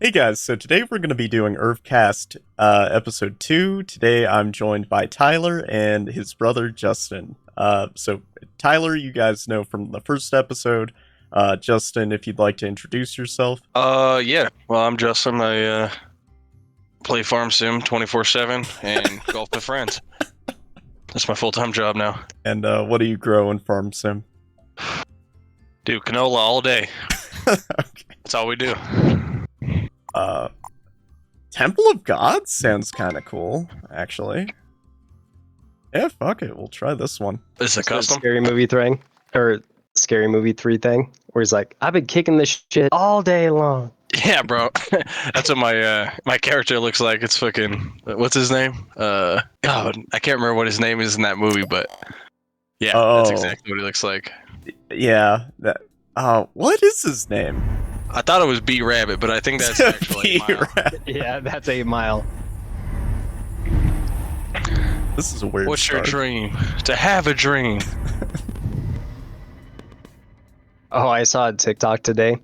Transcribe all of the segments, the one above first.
Hey guys, so today we're going to be doing Erv-Cast episode 2. Today I'm joined by Tyler and his brother Justin. So Tyler, you guys know from the first episode. Justin, if you'd like to introduce yourself. Yeah. Well, I'm Justin. I play Farm Sim 24/7 and golf with friends. That's my full-time job now. And what do you grow in Farm Sim? Do canola all day. Okay. That's all we do. Temple of Gods sounds kind of cool, actually. Yeah, fuck it, we'll try this one. Is it custom? Scary movie thing, or Scary Movie 3 thing, where he's like, I've been kicking this shit all day long. Yeah, bro. That's what my character looks like. It's fucking what's his name? God, I can't remember what his name is in that movie, but yeah, that's exactly what he looks like. Yeah, that. What is his name? I thought it was B Rabbit, but I think that's actually Yeah, that's 8 Mile. This is a weird What's start. your dream? To have a dream. Oh, I saw a TikTok today.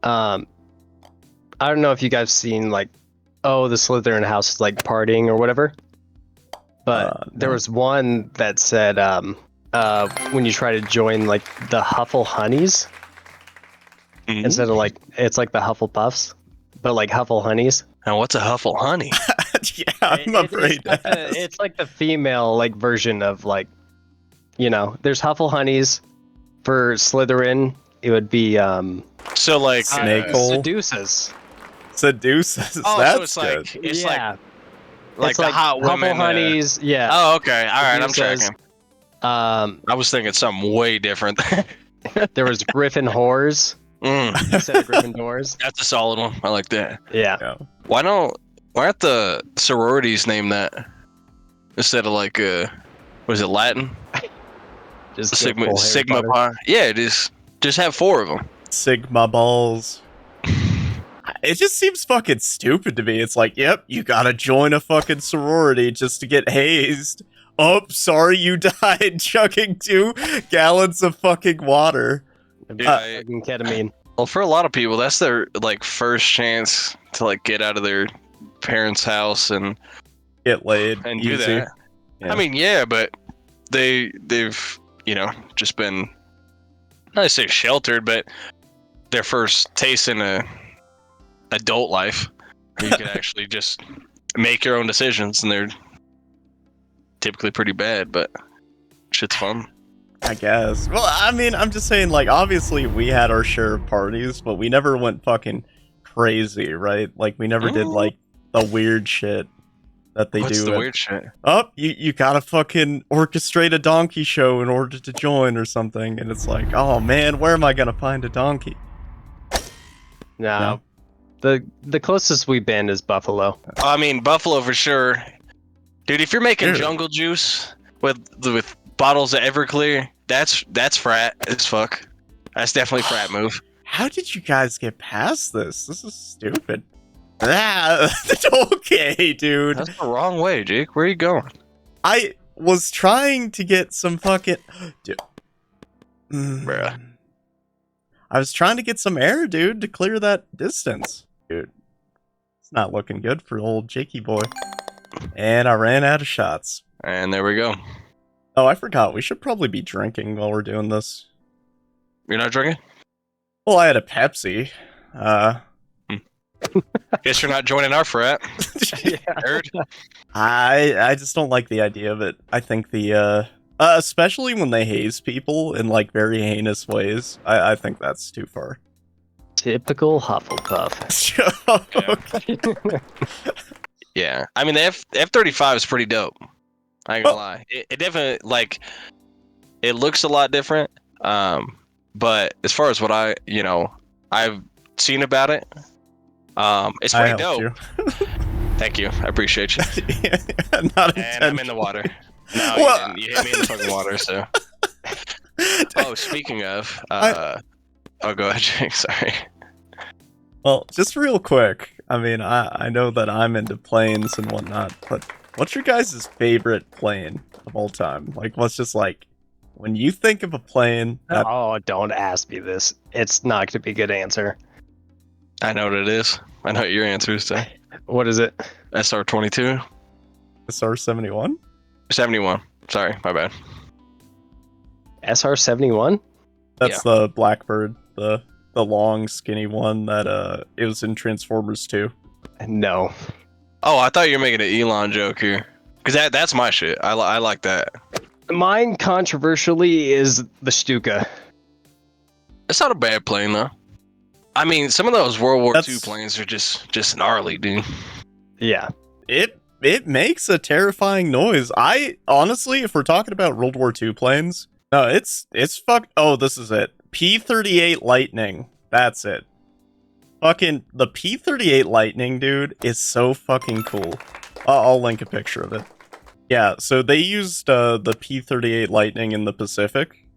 I don't know if you guys seen the Slytherin house is like partying or whatever. But there was one that said when you try to join like the Huffle Honeys, instead of it's like the Hufflepuffs, but like Huffle Honeys. Now, what's a Huffle Honey? Yeah, I'm afraid it's like the female version of there's Huffle Honeys. For Slytherin, it would be So like Snake hole. Seduces. Seduces. Oh, That's so good. it's it's yeah. like It's the hot women. Huffle Honeys, yeah. Oh, okay. All right, I'm Seduces. tracking. I I was thinking something way different. there was Griffin whores instead of Gryffindors. That's a solid one. I like that. Yeah. Yeah. Why aren't the sororities named that instead of was it Latin? Just Sigma Pi. Yeah, it is. Just have 4 of them. Sigma balls. It just seems fucking stupid to me. It's like, yep, you gotta join a fucking sorority just to get hazed. Oh, sorry, you died chugging 2 gallons of fucking water. Ketamine. Well, for a lot of people, that's their first chance to get out of their parents' house and Get laid. do easy. that. Yeah. I mean, yeah, but they've just been, not to say sheltered, but their first taste in a adult life. You can actually just make your own decisions, and they're typically pretty bad, but shit's fun. I guess. Well, I mean, I'm just saying, obviously we had our share of parties, but we never went fucking crazy, right? Like, we never did, the weird shit that they What's do. the weird shit? Oh, you gotta fucking orchestrate a donkey show in order to join or something, and it's like, oh man, where am I gonna find a donkey? No. The closest we've been is Buffalo. I mean, Buffalo for sure. Dude, if you're making Dude. jungle juice with bottles of Everclear, that's frat as fuck. That's definitely frat move. How did you guys get past this? This is stupid. Okay, dude. That's the wrong way, Jake. Where are you going? I was trying to get some fucking... Dude. Bruh. I was trying to get some air, dude, to clear that distance. Dude. It's not looking good for old Jakey boy. And I ran out of shots. And there we go. Oh, I forgot. We should probably be drinking while we're doing this. You're not drinking? Well, I had a Pepsi. Guess you're not joining our frat. Nerd. I just don't like the idea of it. I think especially when they haze people in very heinous ways. I think that's too far. Typical Hufflepuff. Okay. Yeah. I mean, the F-35 is pretty dope. I ain't gonna lie. It definitely, it looks a lot different. But as far as what I've seen about it, it's pretty dope. Thank you. I appreciate you. Not And I'm in the water. No, Well- you hit me in the fucking water, so. Oh, speaking of, oh, go ahead, Jake. Sorry. Well, just real quick. I mean, I know that I'm into planes and whatnot, but what's your guys' favorite plane of all time? What's just when you think of a plane... Oh, don't ask me this. It's not going to be a good answer. I know what it is. I know what your answer is to. What is it? SR-22? SR-71? 71. Sorry, my bad. SR-71? That's the Blackbird, the long, skinny one that it was in Transformers 2. No. Oh, I thought you were making an Elon joke here. Because that's my shit. I like that. Mine, controversially, is the Stuka. It's not a bad plane, though. I mean, some of those World War II That's- planes are just gnarly, dude. Yeah. It makes a terrifying noise. I honestly, if we're talking about World War II planes, no, it's fuck. Oh, this is it. P-38 Lightning. That's it. Fucking the P-38 Lightning, dude, is so fucking cool. I'll link a picture of it. Yeah, so they used the P-38 Lightning in the Pacific,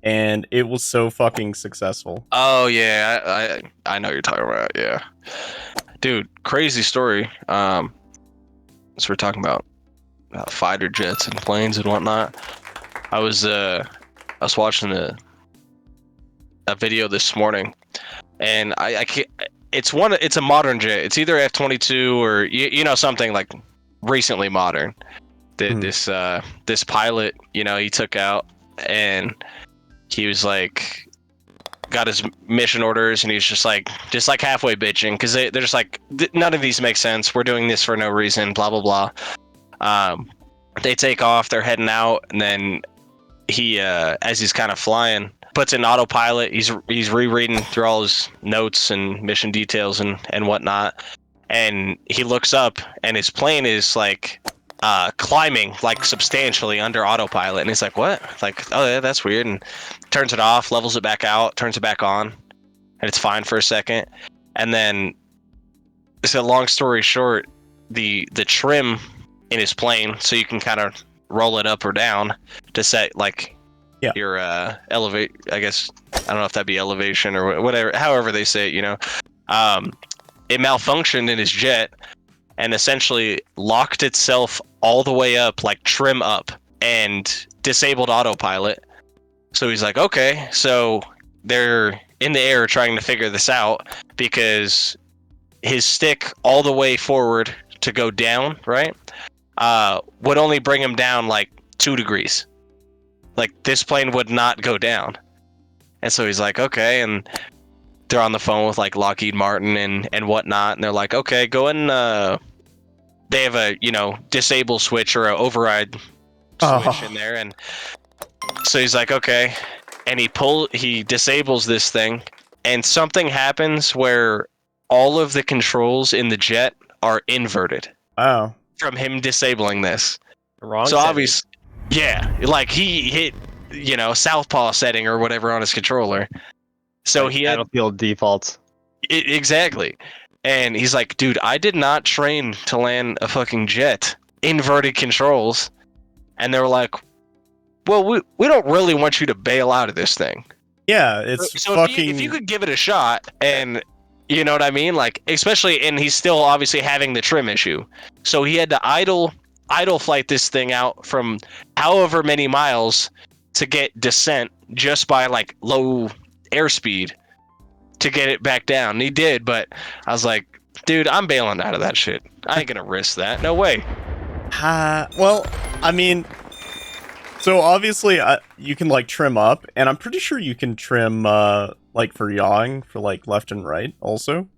and it was so fucking successful. Oh, yeah. I know what you're talking about. Yeah. Dude, crazy story. So we're talking about fighter jets and planes and whatnot. I was watching a video this morning, and I can't. It's a modern jet. It's either F-22 or you know, something like recently modern. This pilot, you know, he took out, and he was like, got his mission orders, and he's just like halfway bitching because they're just like, none of these make sense. We're doing this for no reason. Blah blah blah. They take off. They're heading out, and then he, as he's kind of flying, puts in autopilot. He's rereading through all his notes and mission details and whatnot, and he looks up, and his plane is like climbing like substantially under autopilot, and he's like, what? Like, oh yeah, that's weird, and turns it off, levels it back out, turns it back on, and it's fine for a second. And then, so long story short, the trim in his plane, so you can kind of roll it up or down to set like your elevate, I guess, I don't know if that'd be elevation or whatever, however they say it, you know. It malfunctioned in his jet and essentially locked itself all the way up, like trim up, and disabled autopilot. So he's like, okay, so they're in the air trying to figure this out because his stick all the way forward to go down, right, would only bring him down like 2 degrees. Like, this plane would not go down. And so he's like, okay, and they're on the phone with like Lockheed Martin and whatnot, and they're like, okay, go and they have a, you know, disable switch or a override switch in there, and so he's like, okay, and he disables this thing, and something happens where all of the controls in the jet are inverted. Wow. From him disabling this. Wrong. So obviously, yeah, like he hit, you know, southpaw setting or whatever on his controller. So he had Battlefield defaults. Exactly. And he's like, dude, I did not train to land a fucking jet. Inverted controls. And they were like, well, we don't really want you to bail out of this thing. Yeah, it's so fucking... if you could give it a shot, and you know what I mean? Like, especially, and he's still obviously having the trim issue. So he had to idle flight this thing out from however many miles to get descent just by like low airspeed to get it back down. And he did, but I was like, dude, I'm bailing out of that shit. I ain't gonna risk that. No way. Well, I mean, so obviously you can like trim up, and I'm pretty sure you can trim like for yawing for like left and right also.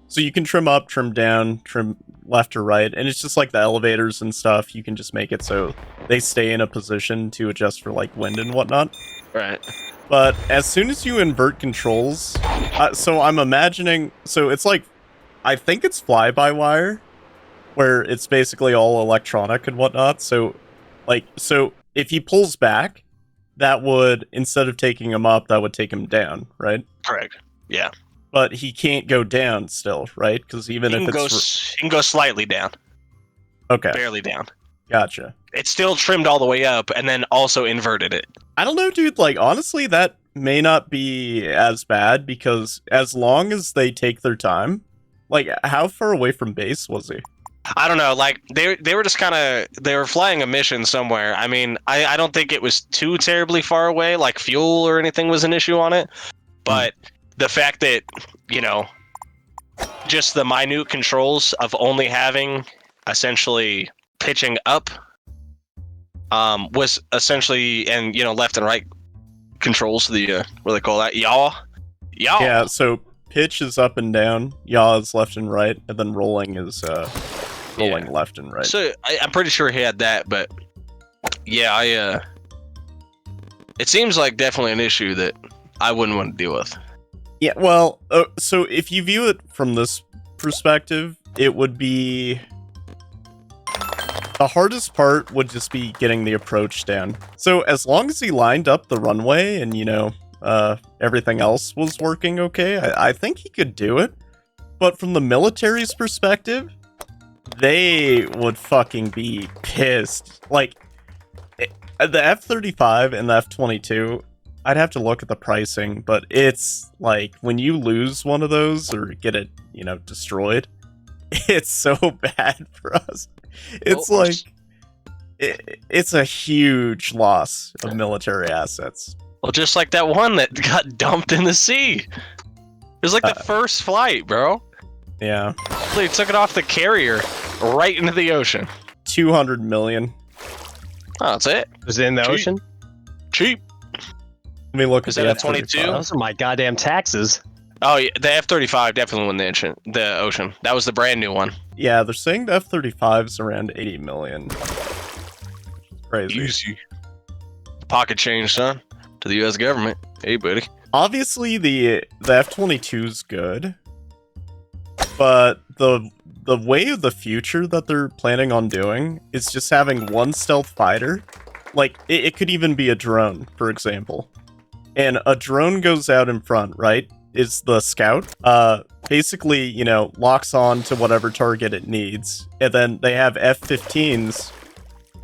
So you can trim up, trim down, trim left or right, and it's just like the elevators and stuff. You can just make it so they stay in a position to adjust for like wind and whatnot. Right. But as soon as you invert controls, so I'm imagining, so it's like, I think it's fly-by-wire, where it's basically all electronic and whatnot. So, like, so if he pulls back, that would, instead of taking him up, that would take him down, right? Correct. Yeah. But he can't go down still, right? Because even if he can go slightly down. Okay. Barely down. Gotcha. It's still trimmed all the way up, and then also inverted it. I don't know, dude. Like, honestly, that may not be as bad, because as long as they take their time, like, how far away from base was he? I don't know. Like, they were just kind of, they were flying a mission somewhere. I mean, I don't think it was too terribly far away. Like, fuel or anything was an issue on it. But the fact that, you know, just the minute controls of only having essentially pitching up was essentially, and left and right controls, the what do they call that, yaw. Yeah, so pitch is up and down, yaw is left and right, and then rolling is rolling left and right. So I'm pretty sure he had that, but yeah, it seems like definitely an issue that I wouldn't want to deal with. Yeah, well, so if you view it from this perspective, it would be... The hardest part would just be getting the approach down. So as long as he lined up the runway and, everything else was working okay, I think he could do it. But from the military's perspective, they would fucking be pissed. Like, the F-35 and the F-22... I'd have to look at the pricing, but it's like when you lose one of those or get it, destroyed, it's so bad for us. It's it's a huge loss of military assets. Well, just like that one that got dumped in the sea. It was like the first flight, bro. Yeah. They took it off the carrier right into the ocean. 200 million. Oh, that's it? Was it in the ocean? Cheap. Let me look Is at that the a F-35. 22? Those are my goddamn taxes. Oh, yeah, the F-35 definitely won the ocean. That was the brand new one. Yeah, they're saying the F-35 is around 80 million. Crazy. Easy. Pocket change, son, to the U.S. government. Hey, buddy. Obviously, the F-22 is good, but the way of the future that they're planning on doing is just having one stealth fighter. Like, it could even be a drone, for example. And a drone goes out in front, right? Is the scout. Basically, locks on to whatever target it needs. And then they have F-15s.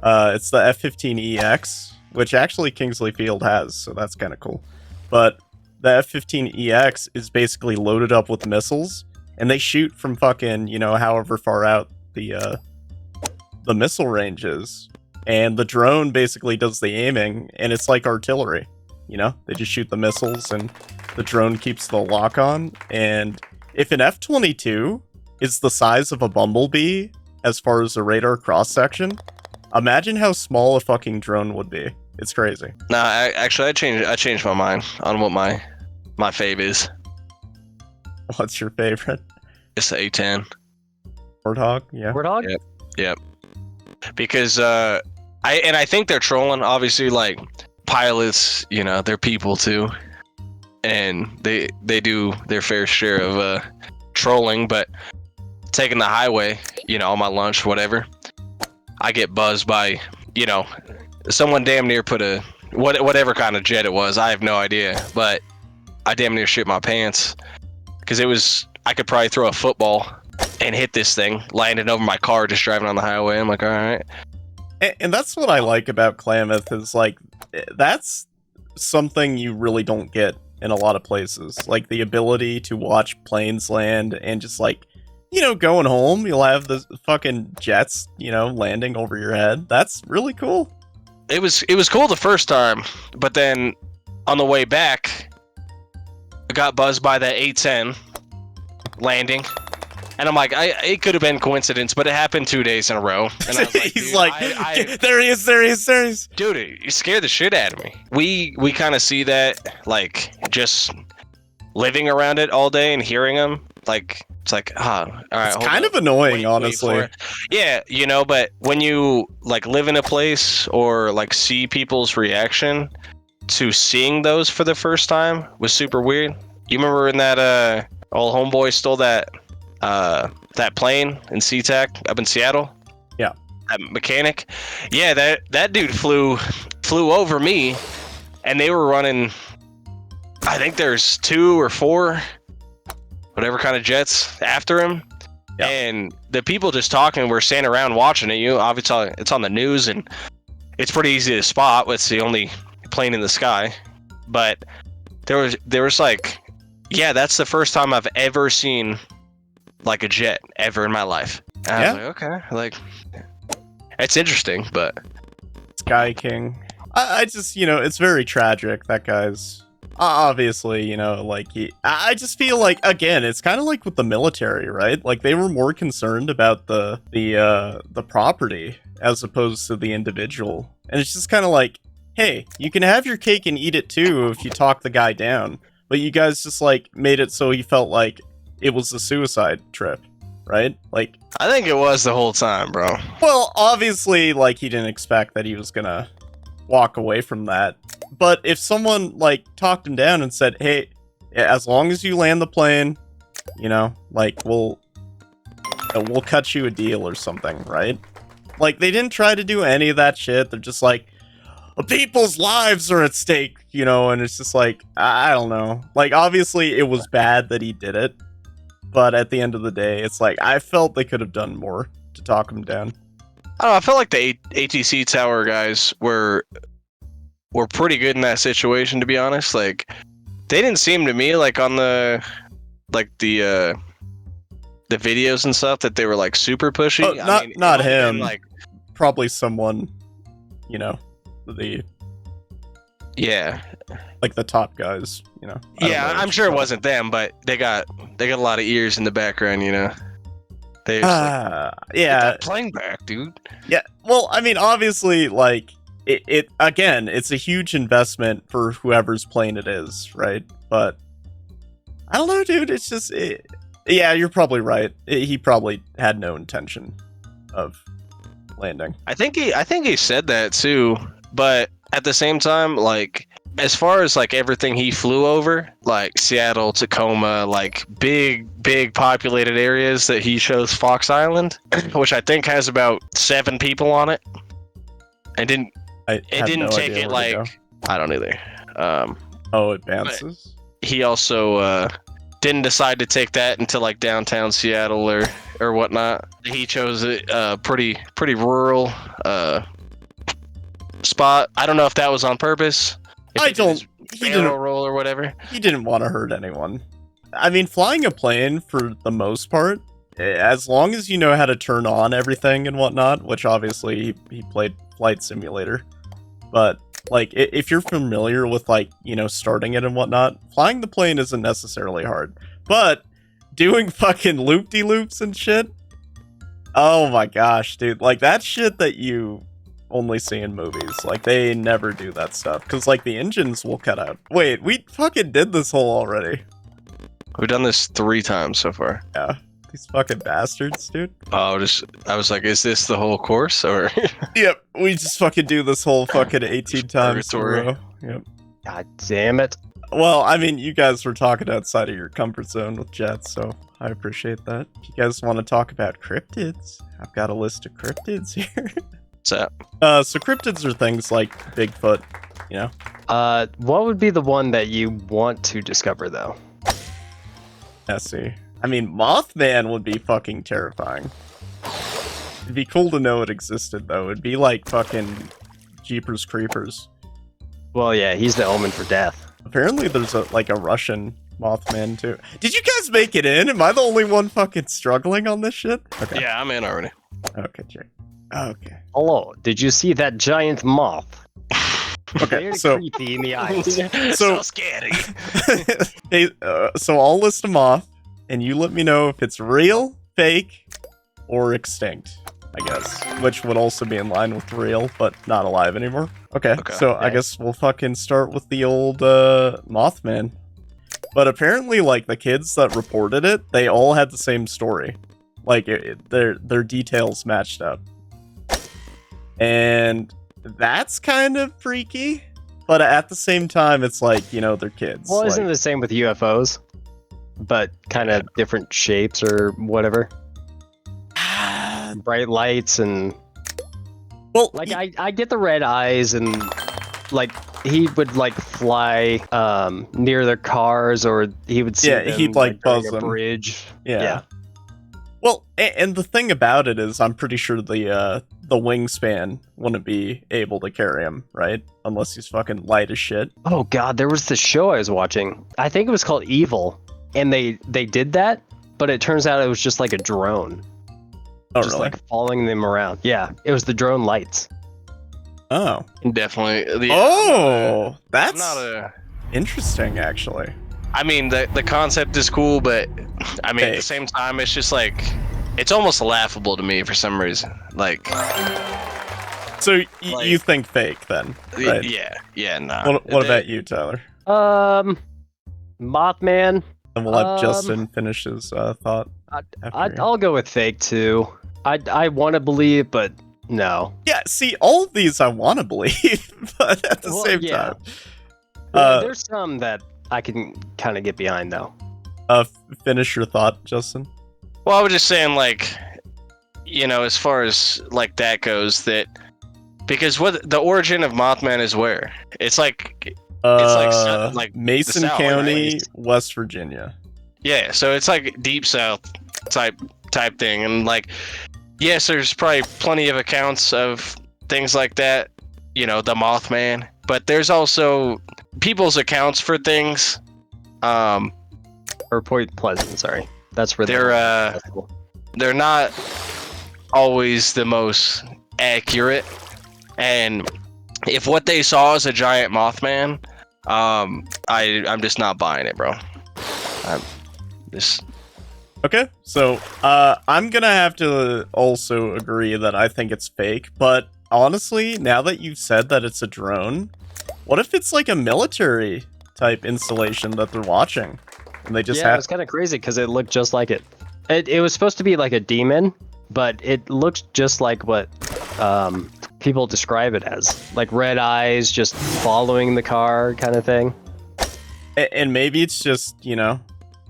It's the F-15EX, which actually Kingsley Field has, so that's kind of cool. But the F-15EX is basically loaded up with missiles, and they shoot from fucking, however far out the missile range is. And the drone basically does the aiming, and it's like artillery. They just shoot the missiles, and the drone keeps the lock on. And if an F-22 is the size of a bumblebee, as far as the radar cross-section, imagine how small a fucking drone would be. It's crazy. Nah, I changed my mind on what my fave is. What's your favorite? It's the A-10. Warthog? Yeah. Warthog? Yep. Because I think they're trolling. Obviously, like pilots, they're people too, and they do their fair share of trolling. But taking the highway, on my lunch, whatever, I get buzzed by, someone damn near put a whatever kind of jet it was. I have no idea, but I damn near shit my pants because I could probably throw a football and hit this thing, landing over my car, just driving on the highway. I'm like, all right. And that's what I like about Klamath is like, that's something you really don't get in a lot of places. Like the ability to watch planes land and just like, going home, you'll have the fucking jets, landing over your head. That's really cool. It was cool the first time, but then on the way back, I got buzzed by that A-10 landing. And I'm like, it could have been coincidence, but it happened 2 days in a row. And I was like, He's like, there he is. Dude, you scared the shit out of me. We kind of see that, like, just living around it all day and hearing them. Like, it's like, all right. It's kind of annoying, honestly. Yeah, but when you, like, live in a place or, like, see people's reaction to seeing those for the first time was super weird. You remember when that old homeboy stole that plane in SeaTac up in Seattle? Yeah. That mechanic? Yeah, that dude flew over me, and they were running, I think there's 2 or 4, whatever kind of jets after him. Yeah. And the people just talking were standing around watching it. Obviously, it's on the news, and it's pretty easy to spot. It's the only plane in the sky. But there was like, yeah, that's the first time I've ever seen like a jet ever in my life. And I was like, okay, like, it's interesting, but Sky King. I just, it's very tragic that guy's Obviously, like I just feel like, again, it's kind of like with the military, right? Like they were more concerned about the property as opposed to the individual. And it's just kind of like, hey, you can have your cake and eat it too if you talk the guy down. But you guys just like made it so he felt like it was a suicide trip, right? Like, I think it was the whole time, bro. well, obviously, like he didn't expect that he was gonna walk away from that. But if someone like talked him down and said, "Hey, as long as you land the plane, like we'll cut you a deal or something," right? Like they didn't try to do any of that shit. They're just like, people's lives are at stake, and it's just like, I don't know. Like obviously it was bad that he did it, but at the end of the day, it's like I felt they could have done more to talk him down. I don't know, I felt like the ATC Tower guys were pretty good in that situation, to be honest. Like, they didn't seem to me like on the videos and stuff that they were like super pushy. Not him. Like, probably someone, the yeah, like the top guys, I don't know I'm sure it wasn't them, but they got a lot of ears in the background, They just yeah, get that plane back, dude. yeah. Well, I mean, obviously, like it again, it's a huge investment for whoever's plane it is, right? But I don't know, dude. It's just, yeah, you're probably right. He probably had no intention of landing. I think he said that too, but at the same time, like, as far as like everything he flew over, like Seattle, Tacoma, like big populated areas, that he chose Fox Island, which I think has about 7 people on it. It didn't take it like, I don't either. It bounces. He also didn't decide to take that into like downtown Seattle or whatnot. He chose a pretty rural spot. I don't know if that was on purpose. He didn't roll or whatever. He didn't want to hurt anyone. I mean, flying a plane for the most part, as long as you know how to turn on everything and whatnot, which obviously he played Flight Simulator, but like if you're familiar with like starting it and whatnot, flying the plane isn't necessarily hard. But doing fucking loop-de-loops and shit, oh my gosh, dude, like that shit that you only see in movies. Like they never do that stuff because like the engines will cut out. Wait, we fucking did this hole already. We've done this 3 times so far. Yeah, these fucking bastards, dude. I was like, is this the whole course or? Yep, we just fucking do this whole fucking 18 times in a row. Yep. God damn it. Well, I mean, you guys were talking outside of your comfort zone with Jets, so I appreciate that. If you guys want to talk about cryptids, I've got a list of cryptids here. What's that? So cryptids are things like Bigfoot, What would be the one that you want to discover, though? Let's see. I mean, Mothman would be fucking terrifying. It'd be cool to know it existed, though. It'd be like fucking Jeepers Creepers. Well, yeah, he's the omen for death. Apparently there's a Russian Mothman, too. Did you guys make it in? Am I the only one fucking struggling on this shit? Okay. Yeah, I'm in already. Okay, Jake. Okay. Hello, did you see that giant moth? Okay, Very so creepy in the eyes. So scary. hey, so I'll list them off, and you let me know if it's real, fake, or extinct, I guess. Which would also be in line with real, but not alive anymore. Okay. So I guess we'll fucking start with the old Mothman. But apparently, like, the kids that reported it, they all had the same story. Like, their details matched up. And that's kind of freaky, but at the same time, it's like, they're kids. Well, isn't it the same with UFOs? But kind of different shapes or whatever? Bright lights and... Well, like, I get the red eyes and, like, he would, like, fly near their cars, or he would see them, he'd, like, buzz a them. bridge. Yeah. Well, and the thing about it is, I'm pretty sure the wingspan wouldn't be able to carry him, right? Unless he's fucking light as shit. Oh god, there was this show I was watching. I think it was called Evil, and they did that, but it turns out it was just like a drone. Oh, just really? like following them around. Yeah, it was the drone lights. Oh. Definitely. Oh, that's... I'm not a Interesting, actually. I mean, the concept is cool, but I mean, at Fake. the same time, it's just like, it's almost laughable to me for some reason. Like, So Like- you think fake then? Right. yeah, nah. What about you, Tyler? Mothman. And we'll let Um, Justin finish his thought. after you. I'll go with fake too. I want to believe, but no. Yeah, see, all of these I want to believe, but at the Well, same yeah. time. There's some that I can kind of get behind though. Finish your thought, Justin. Well, I was just saying, like, you know, as far as like that goes, that because what the origin of Mothman is where it's like like Mason the South, County, right? West Virginia. Yeah, so it's like deep south type thing, and like, yes, there's probably plenty of accounts of things like that, you know, the Mothman, but there's also people's accounts for things. Or Point Pleasant, sorry. That's where They're not always the most accurate, and if what they saw is a giant Mothman, I'm just not buying it, bro. I'm just. Okay, so I'm gonna have to also agree that I think it's fake, but honestly, now that you've said that it's a drone, what if it's like a military type installation that they're watching? And they just it have was kind of crazy because it looked just like it. It was supposed to be like a demon, but it looks just like what people describe it as, like red eyes, just following the car kind of thing. and maybe it's just, you know,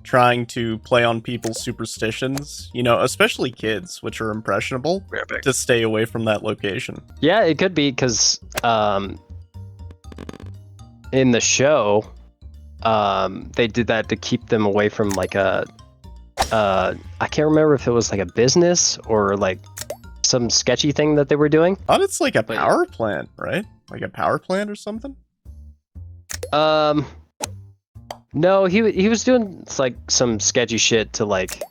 trying to play on people's superstitions, you know, especially kids, which are impressionable, to stay away from that location. Yeah, it could be because in the show, they did that to keep them away from like a I can't remember if it was like a business or like some sketchy thing that they were doing. I thought it's like a But- power plant, right? Like a power plant or something? No, he was doing like some sketchy shit to like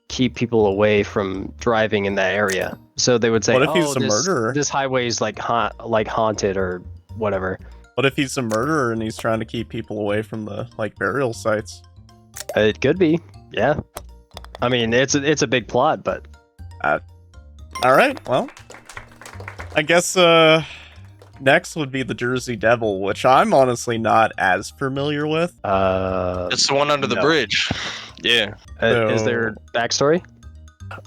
keep people away from driving in that area. So they would say, What if he's "Oh, a murderer?" This highway is like haunted or whatever." What if he's a murderer and he's trying to keep people away from the like burial sites? It could be, yeah. I mean, it's a big plot, but All right, well, I guess next would be the Jersey Devil, which I'm honestly not as familiar with. It's the one under the no. bridge. Yeah. Is there backstory?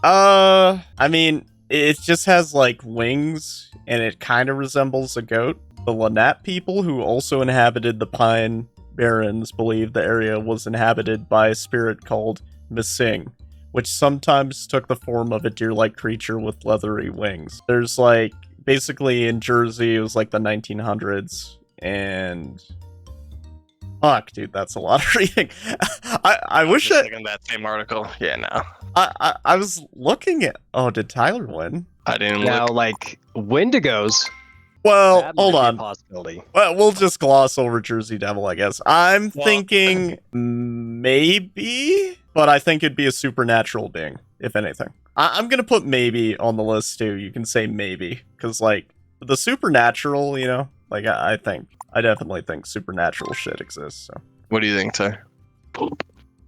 I mean, it just has like wings and it kind of resembles a goat. The Lanat people, who also inhabited the Pine Barrens, believe the area was inhabited by a spirit called Missing, which sometimes took the form of a deer-like creature with leathery wings. There's like, basically in Jersey, it was like the 1900s, and fuck, dude, that's a lot of reading. I wish Just I, looking at that same article. Yeah, no. I was looking at. Oh, did Tyler win? I didn't Now, look. like Wendigos. Well, that hold might be a on. possibility. Well, we'll just gloss over Jersey Devil, I guess. I'm Well- thinking maybe, but I think it'd be a supernatural being, if anything. I'm gonna put maybe on the list too. You can say maybe, because like the supernatural, you know, like I definitely think supernatural shit exists. So What do you think, Ty?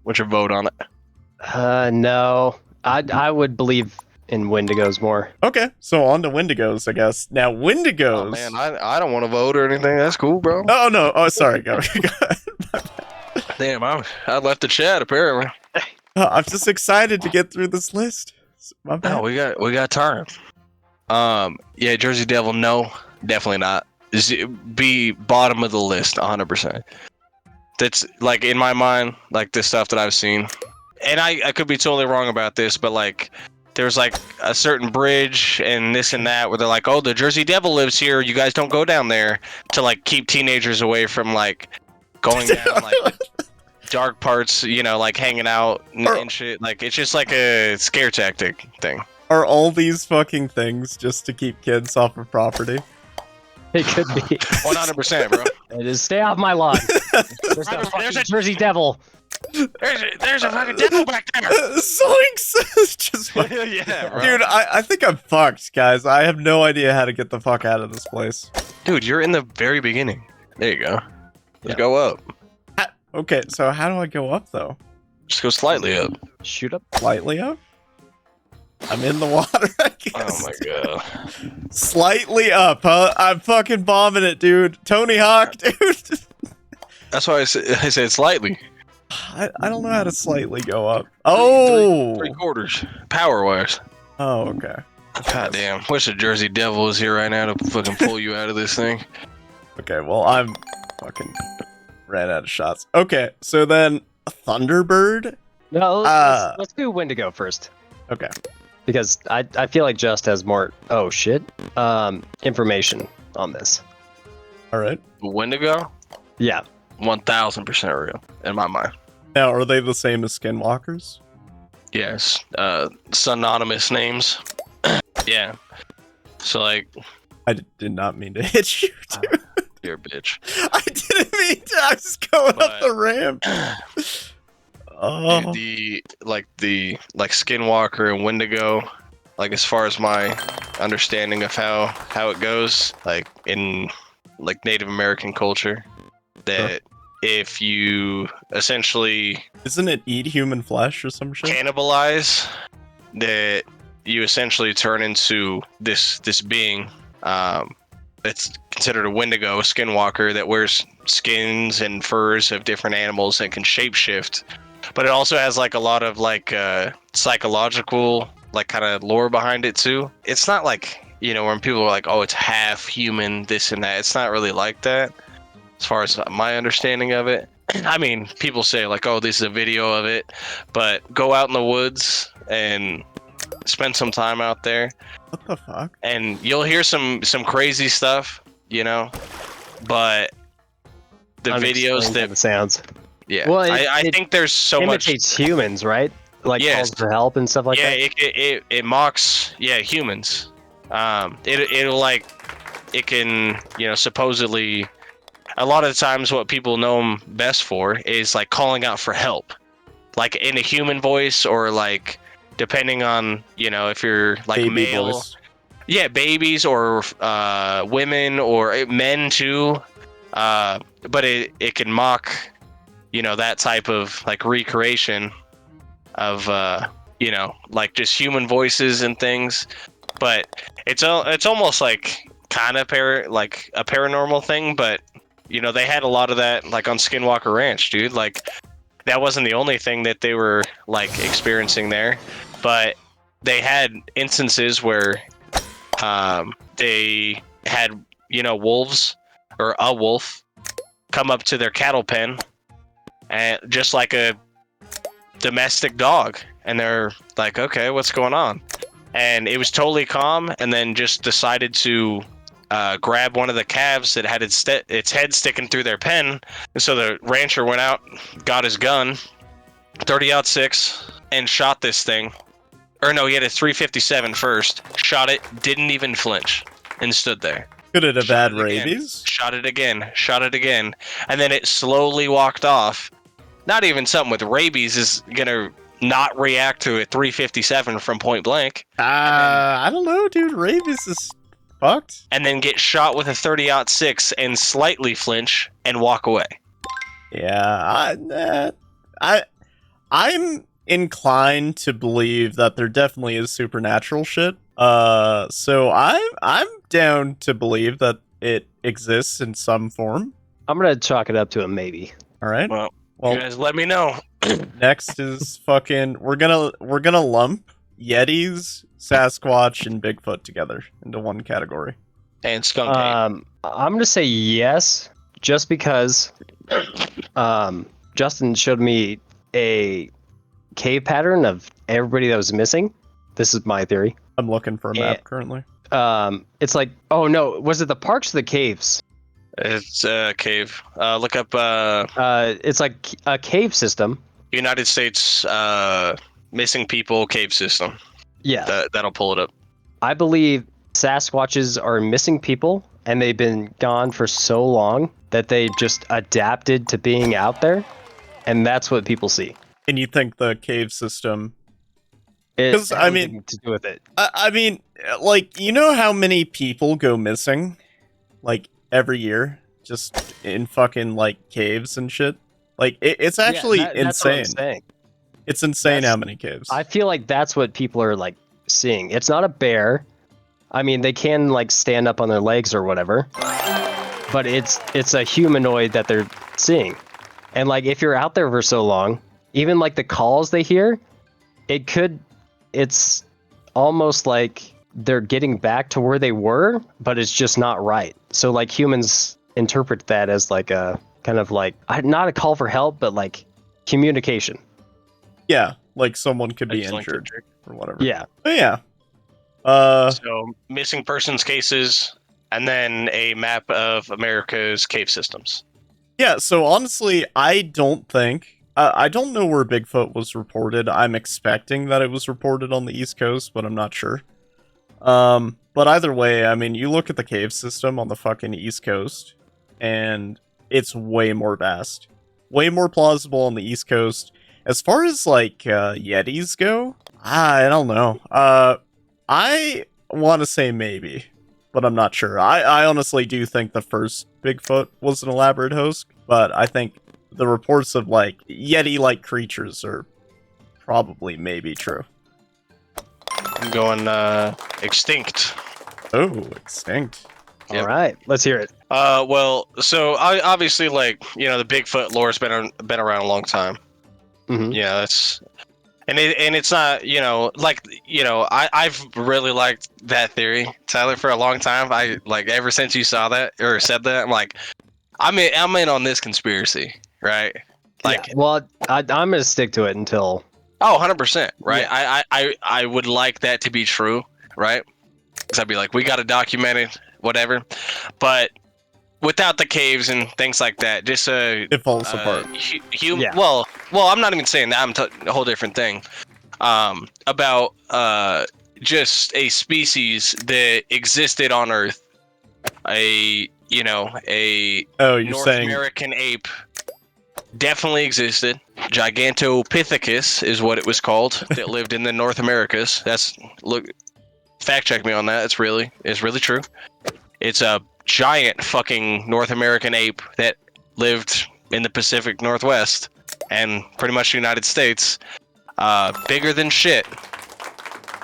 What's your vote on it? No, I would believe in Wendigos more. okay, so on to Wendigos, I guess. Now Wendigos. Oh man, I don't want to vote or anything. That's cool, bro. Oh no! Oh, sorry. Go. Go ahead. Damn, I left the chat apparently. I'm just excited to get through this list. My bad. No, we got time. Yeah, Jersey Devil, no, definitely not. Be bottom of the list, 100%. That's like in my mind, like this stuff that I've seen, and I could be totally wrong about this, but like there's like a certain bridge and this and that where they're like, oh, the Jersey Devil lives here. You guys don't go down there, to like keep teenagers away from like going down like dark parts, you know, like hanging out and shit. Like it's just like a scare tactic thing. Are all these fucking things just to keep kids off of property? It could be. 100%, bro. It is stay off my lawn. There's a fucking Jersey Devil. There's a fucking devil back there. Zoinks! Just Yeah, bro. dude, I think I'm fucked, guys. I have no idea how to get the fuck out of this place. Dude, you're in the very beginning. There you go. Just go up. Okay, so how do I go up though? Just go slightly up. Shoot up. Slightly up? I'm in the water, I guess. Oh my god. Slightly up, huh? I'm fucking bombing it, dude. Tony Hawk, dude. That's why I said slightly. I don't know how to slightly go up. Oh! Three quarters. Power wise. Oh, okay. God damn. Wish the Jersey Devil was here right now to fucking pull you out of this thing. Okay, well, I'm fucking ran out of shots. Okay, so then a Thunderbird? No, let's do Wendigo first. Okay. Because I feel like Just has more information on this. All right. Wendigo? Yeah. 1000% real in my mind. Now, are they the same as Skinwalkers? Yes. Synonymous names. Yeah. So like, I did not mean to hit you, dude. you're a bitch. I didn't mean to. I was going up the ramp. Oh. The Skinwalker and Wendigo, like as far as my understanding of how it goes, like in like Native American culture, that if you essentially Isn't it eat human flesh or some shit? cannibalize, that you essentially turn into this being. It's considered a Wendigo, a Skinwalker that wears skins and furs of different animals and can shapeshift. But it also has like a lot of like psychological like kind of lore behind it too. It's not like, when people are like, oh, it's half human, this and that. It's not really like that as far as my understanding of it. I mean, people say like, oh, this is a video of it, but go out in the woods and spend some time out there. What the fuck? And you'll hear some crazy stuff, but the videos that the sounds. Yeah, well, I think there's so much imitates humans, right? Like calls for help and stuff like that. Yeah, it mocks humans. It can supposedly a lot of the times what people know them best for is like calling out for help, like in a human voice or like depending on if you're like Baby male. voice. Yeah, babies or women or men too. But it can mock, that type of like recreation of, like just human voices and things. But it's almost like kind of like a paranormal thing. But they had a lot of that like on Skinwalker Ranch, dude. Like that wasn't the only thing that they were like experiencing there, but they had instances where they had wolves or a wolf come up to their cattle pen and just like a domestic dog, and they're like, okay, what's going on? And it was totally calm, and then just decided to grab one of the calves that had its head sticking through their pen. And so the rancher went out, got his gun, 30-06, and shot this thing. Or no, he had a 357 first, shot it, didn't even flinch, and stood there. Could it have had Shot it again, rabies? Shot it again, and then it slowly walked off. Not even something with rabies is gonna not react to a 357 from point blank. I don't know, dude. Rabies is fucked. And then get shot with a 30-06 and slightly flinch and walk away. Yeah, I'm inclined to believe that there definitely is supernatural shit. So I'm down to believe that it exists in some form. I'm gonna chalk it up to a maybe. All right. Well, you guys let me know. Next is fucking. We're gonna lump Yetis, Sasquatch, and Bigfoot together into one category. And skunk ape. I'm gonna say yes, just because Justin showed me a cave pattern of everybody that was missing. This is my theory. I'm looking for a map currently. It's like, oh no, was it the parks or the caves? It's a cave. Look up It's like a cave system. United States missing people cave system. Yeah. That'll pull it up. I believe Sasquatches are missing people, and they've been gone for so long that they just adapted to being out there, and that's what people see. And you think the cave system? It 'Cause, has I mean- nothing to do with it. I mean, like, you know how many people go missing, like, every year? just in fucking like caves and shit. Like it's actually that's what I'm insane. saying. It's insane how many caves. I feel like that's what people are like seeing. It's not a bear. I mean, they can like stand up on their legs or whatever, but it's a humanoid that they're seeing. And like if you're out there for so long, even like the calls they hear, it's almost like they're getting back to where they were, but it's just not right. So like humans interpret that as like a kind of like not a call for help, but like communication. Yeah, like someone could be Excellent injured trick. or whatever. Yeah. But yeah. So missing persons cases, and then a map of America's cave systems. Yeah, so honestly, I don't know where Bigfoot was reported. I'm expecting that it was reported on the East Coast, but I'm not sure. But either way, I mean, you look at the cave system on the fucking East Coast, and it's way more vast. Way more plausible on the East Coast. As far as, like, Yetis go, I don't know. I want to say maybe, but I'm not sure. I honestly do think the first Bigfoot was an elaborate hoax, but I think the reports of, like, Yeti-like creatures are probably maybe true. I'm going extinct. Oh, extinct. Yep. All right, let's hear it. Well, so obviously, like, you know, the Bigfoot lore's been around a long time. Mm-hmm. Yeah, that's and it's not, you know, like, you know, I've really liked that theory, Tyler, for a long time. I like ever since you saw that or said that, I'm like, I'm in on this conspiracy, right? Like, Yeah, well, I'm gonna stick to it until. oh, 100%, right? Yeah. I would like that to be true, right? Because I'd be like, we got to document it, whatever. But without the caves and things like that, just It falls apart. Yeah. Well, I'm not even saying that. I'm a whole different thing. About just a species that existed on Earth, a Oh, you're North saying American ape definitely existed. Gigantopithecus is what it was called. That lived in the North Americas. Fact check me on that. It's really true. It's a giant fucking North American ape that lived in the Pacific Northwest and pretty much the United States. Bigger than shit.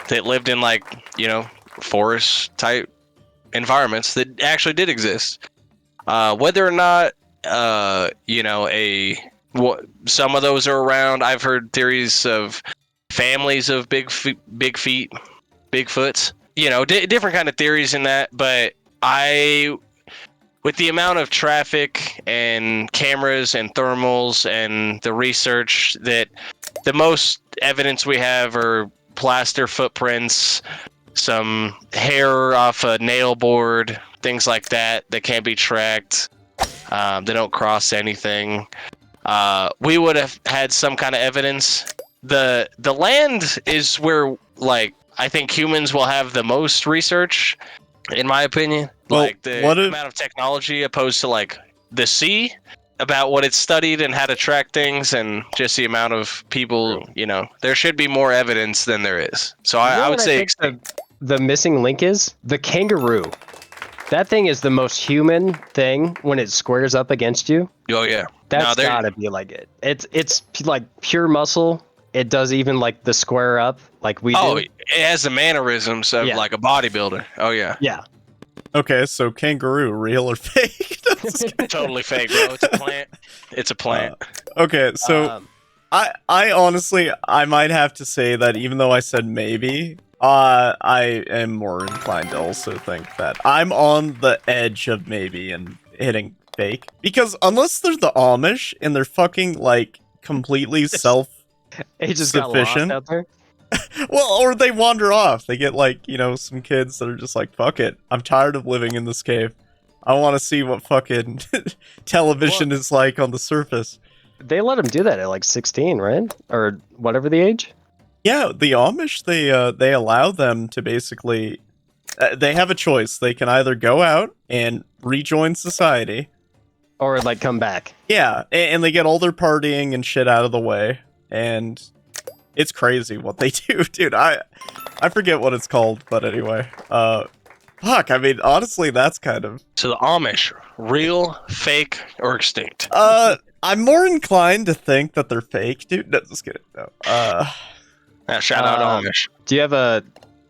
That lived in, like, you know, forest type environments that actually did exist. Whether or not you know, some of those are around. I've heard theories of families of Bigfoots. You know, different kind of theories in that. But with the amount of traffic and cameras and thermals and the research, that the most evidence we have are plaster footprints, some hair off a nail board, things like that can't be tracked. They don't cross anything. We would have had some kind of evidence. The land is where, like, I think humans will have the most research, in my opinion. Well, like the amount of technology opposed to, like, the sea, about what it's studied and how to track things, and just the amount of people, you know, there should be more evidence than there is. So I would say the missing link is the kangaroo. That thing is the most human thing when it squares up against you. Oh yeah, That's gotta be like it. It's like pure muscle. It does even like the square up like we do. Oh, it has the mannerisms of like a bodybuilder. Oh yeah. Yeah. Okay, so kangaroo, real or fake? Totally fake, bro. It's a plant. It's a plant. Okay, so I honestly, I might have to say that even though I said maybe, I am more inclined to also think that I'm on the edge of maybe and hitting fake. Because unless they're the Amish and they're fucking, like, completely He just got lost out there. well, or they wander off. They get, like, you know, some kids that are just like, fuck it. I'm tired of living in this cave. I want to see what fucking television is like on the surface. They let them do that at like 16, right? Or whatever the age? Yeah, the Amish, they allow them to basically... they have a choice. They can either go out and rejoin society. Or, like, come back. Yeah, and they get all their partying and shit out of the way. And it's crazy what they do, dude. I forget what it's called, but anyway. Fuck, I mean, honestly, that's kind of... So the Amish, real, fake, or extinct? I'm more inclined to think that they're fake, dude. No, just kidding. No. Shout out Amish. Do you have a?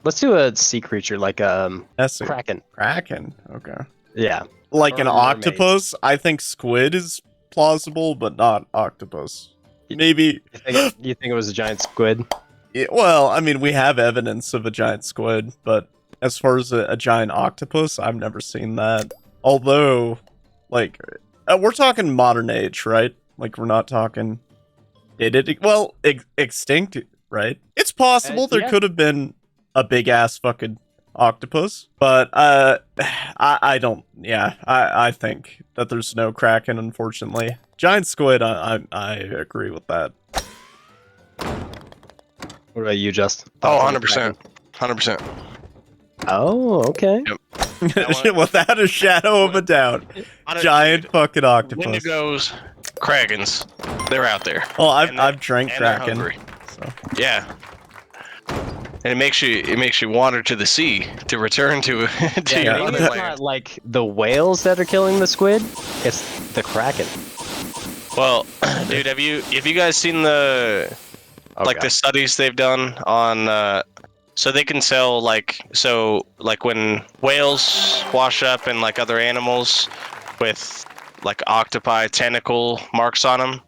Let's do a sea creature like That's a kraken. Kraken. Okay. Yeah. Like Or an a mermaid. octopus, I think squid is plausible, but not octopus. Maybe. You think it was a giant squid? Yeah, well, I mean, we have evidence of a giant squid, but as far as a giant octopus, I've never seen that. Although, like, we're talking modern age, right? Like, we're not talking... extinct, right? It's possible there yeah. could have been a big-ass fucking octopus, but, I don't... Yeah, I think that there's no Kraken, unfortunately. Giant squid, I agree with that. What about you, Just? Oh, 100%. 100%. Oh, okay. Without a shadow of a doubt. Giant fucking octopus. Wendigos, Kragans, they're out there. Oh, And they're- I've drank and they're Kraken. hungry. So. Yeah. And it makes you wander to the sea to return to your Yeah, maybe it's motherland. not like the whales that are killing the squid. It's the kraken. Well, dude, have you guys seen the Okay. the studies they've done on so they can tell like when whales wash up and like other animals with like octopi tentacle marks on them,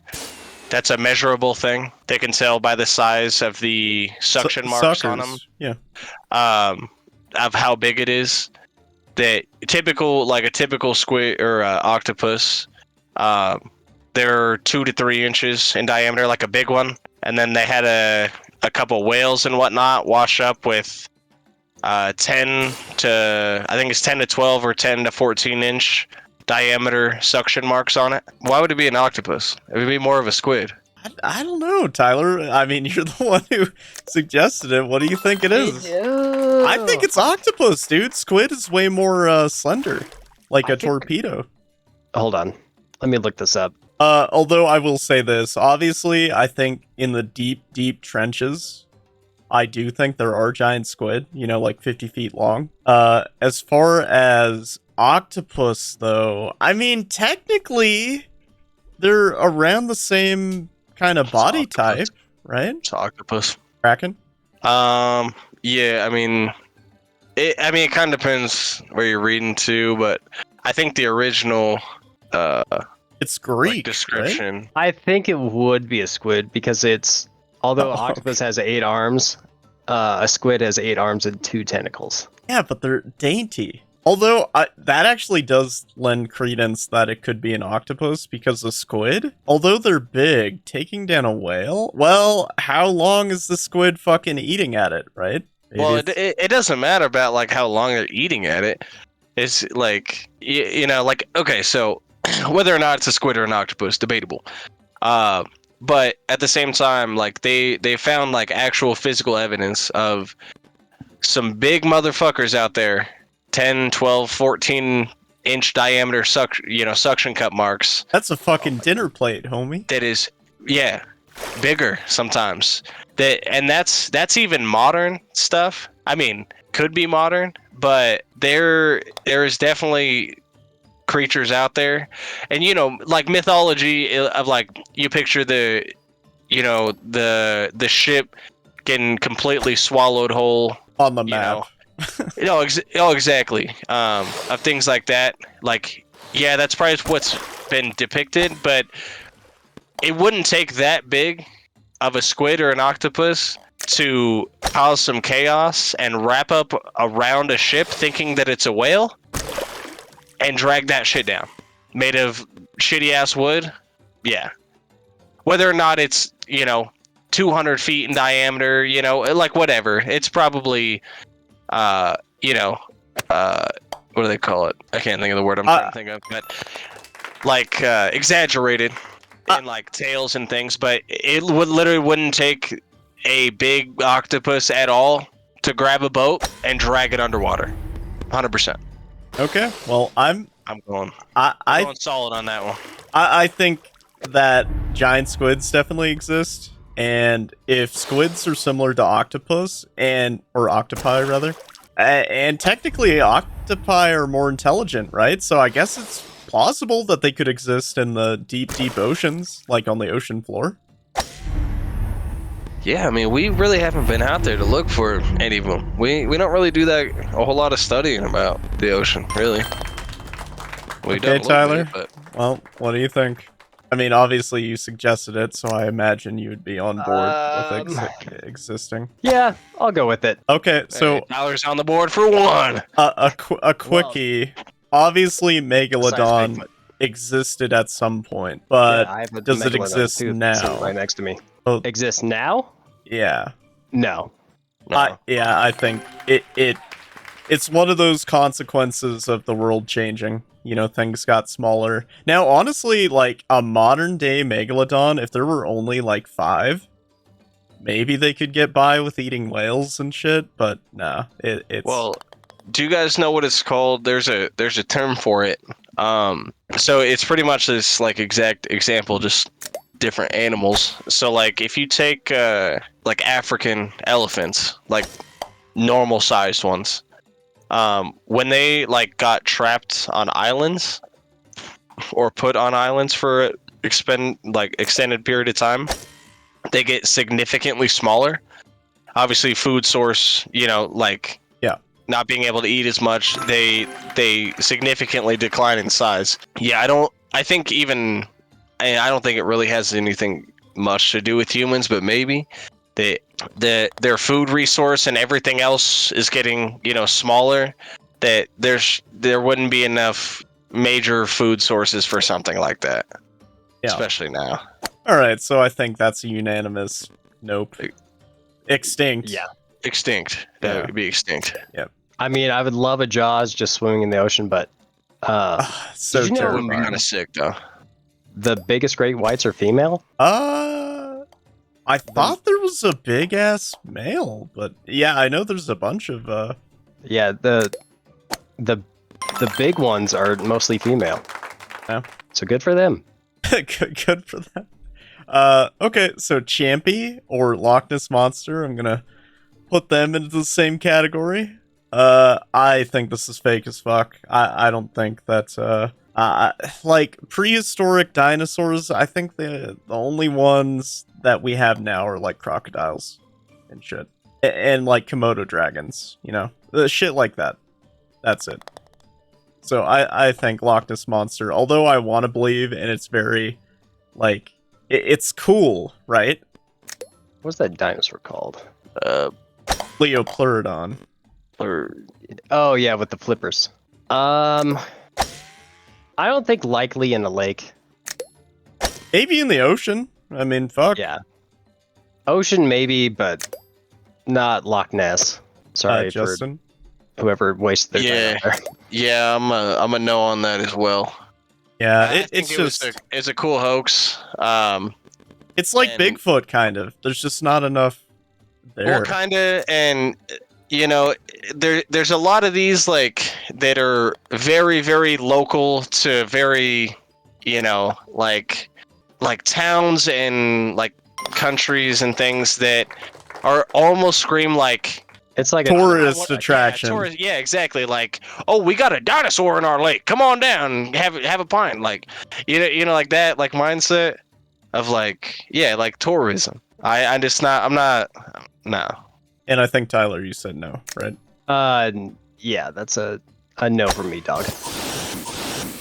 that's a measurable thing. They can tell by the size of the suction marks on them. Yeah. Of how big it is. That a typical squid or octopus, they're 2 to 3 inches in diameter, like a big one. And then they had a couple whales and whatnot wash up with 10 to 12 or 10 to 14 inch diameter suction marks on it. Why would it be an octopus? It would be more of a squid. I don't know, Tyler. I mean, you're the one who suggested it. What do you think it is? I think it's octopus, dude. Squid is way more slender, like a torpedo. Hold on. Let me look this up. Although I will say this, obviously, I think in the deep, deep trenches, I do think there are giant squid, like 50 feet long. As far as octopus, though, I mean, technically, they're around the same kind of body type, right? It's octopus. Kraken? Yeah, I mean, it kind of depends where you're reading to, but I think the original It's Greek, description. right? I think it would be a squid because although an octopus has 8 arms, a squid has 8 arms and 2 tentacles. Yeah, but they're dainty. Although, that actually does lend credence that it could be an octopus, because the squid, although they're big, taking down a whale, well, how long is the squid fucking eating at it, right? Well, it doesn't matter about, like, how long they're eating at it. It's, like, okay, so, whether or not it's a squid or an octopus, debatable. But at the same time, like, they found, like, actual physical evidence of some big motherfuckers out there, 10, 12, 14 inch diameter suction cup marks. That's a fucking dinner plate, homie. That is, yeah, bigger sometimes. That's even modern stuff. I mean, could be modern, but there is definitely creatures out there, and like mythology of, like, you picture the ship getting completely swallowed whole On the map. Exactly. Of things like that. Like, yeah, that's probably what's been depicted, but it wouldn't take that big of a squid or an octopus to cause some chaos and wrap up around a ship thinking that it's a whale and drag that shit down. Made of shitty ass wood. Yeah. Whether or not it's, 200 feet in diameter, like, whatever. It's probably what do they call it? I can't think of the word I'm trying to think of, but like exaggerated in like tails and things, but it wouldn't take a big octopus at all to grab a boat and drag it underwater. 100%. Okay, well, I'm going solid on that one. I think that giant squids definitely exist. And if squids are similar to octopus or octopi rather, And technically, octopi are more intelligent, right? So I guess it's plausible that they could exist in the deep, deep oceans, like on the ocean floor. Yeah, I mean, we really haven't been out there to look for any of them. We don't really do that a whole lot of studying about the ocean, really. We Okay, don't Tyler. Bit, Well, what do you think? I mean, obviously you suggested it, so I imagine you would be on board with existing. Yeah, I'll go with it. Okay, so hey, Tyler's on the board for one. a quickie. Obviously, Besides Megalodon Bigfoot. existed at some point, but Yeah, I have a does it Megalodon, exist too, now? sitting right next to me. Oh. Exists now? Yeah. No. No. I think it's one of those consequences of the world changing. You know, things got smaller. Now, honestly, like a modern day Megalodon, if there were only like 5, maybe they could get by with eating whales and shit. But nah, it's Well, do you guys know what it's called? There's a term for it. So it's pretty much this like exact example, just different animals. So like if you take like African elephants, like normal sized ones, when they like got trapped on islands or put on islands for extended period of time, they get significantly smaller. Obviously, food source, you know, like not being able to eat as much, they significantly decline in size. Yeah, I don't think it really has anything much to do with humans, but maybe their food resource and everything else is getting, you know, smaller, that there wouldn't be enough major food sources for something like that. Yeah. Especially now. All right, so I think that's a unanimous nope. Extinct. Yeah. Extinct. That would be extinct. Yep. I mean, I would love a Jaws just swimming in the ocean, but So did you know terrifying. Would be kind of sick though. the biggest great whites are female? I thought there was a big ass male, but yeah, I know there's a bunch of Yeah, the big ones are mostly female. Yeah. So good for them. good for them. Okay, so Champy or Loch Ness Monster, I'm gonna put them into the same category. I think this is fake as fuck. I don't think that like prehistoric dinosaurs, I think the only ones that we have now are like crocodiles and shit. And like Komodo dragons, you know? The shit like that. That's it. So I think Loch Ness Monster, although I want to believe, and it's very, like, it's cool, right? What's that dinosaur called? Leopleurodon. Oh yeah, with the flippers. I don't think likely in a lake. Maybe in the ocean. I mean, fuck. Yeah. Ocean maybe, but not Loch Ness. Sorry for Justin. whoever wasted their time out there. Yeah, I'm a no on that as well. Yeah, I think it's a cool hoax. It's like and- Bigfoot, kind of. There's just not enough there. Well, kind of, and you know, there's a lot of these like that are very, very local to very, you know, like towns and like countries and things that are almost scream like It's like tourist attraction. Yeah, exactly. Like, oh, we got a dinosaur in our lake. Come on down, have a pint. Like, you know, like that, like mindset of like, yeah, like tourism. I'm not. No. And I think, Tyler, you said no, right? Yeah, that's a no for me, dog.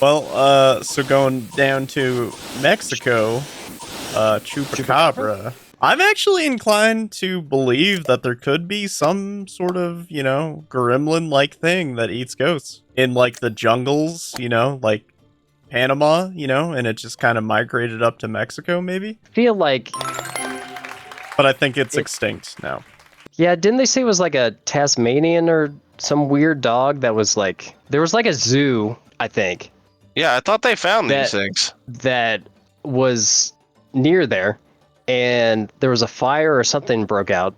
Well, so going down to Mexico, Chupacabra. I'm actually inclined to believe that there could be some sort of, you know, gremlin-like thing that eats ghosts in, like, the jungles, you know, like Panama, you know, and it just kind of migrated up to Mexico, maybe? Feel like, But I think it's extinct now. yeah, didn't they say it was like a Tasmanian or some weird dog that was like, there was like a zoo, I think, Yeah, I thought they found these things. that was near there, and there was a fire or something broke out,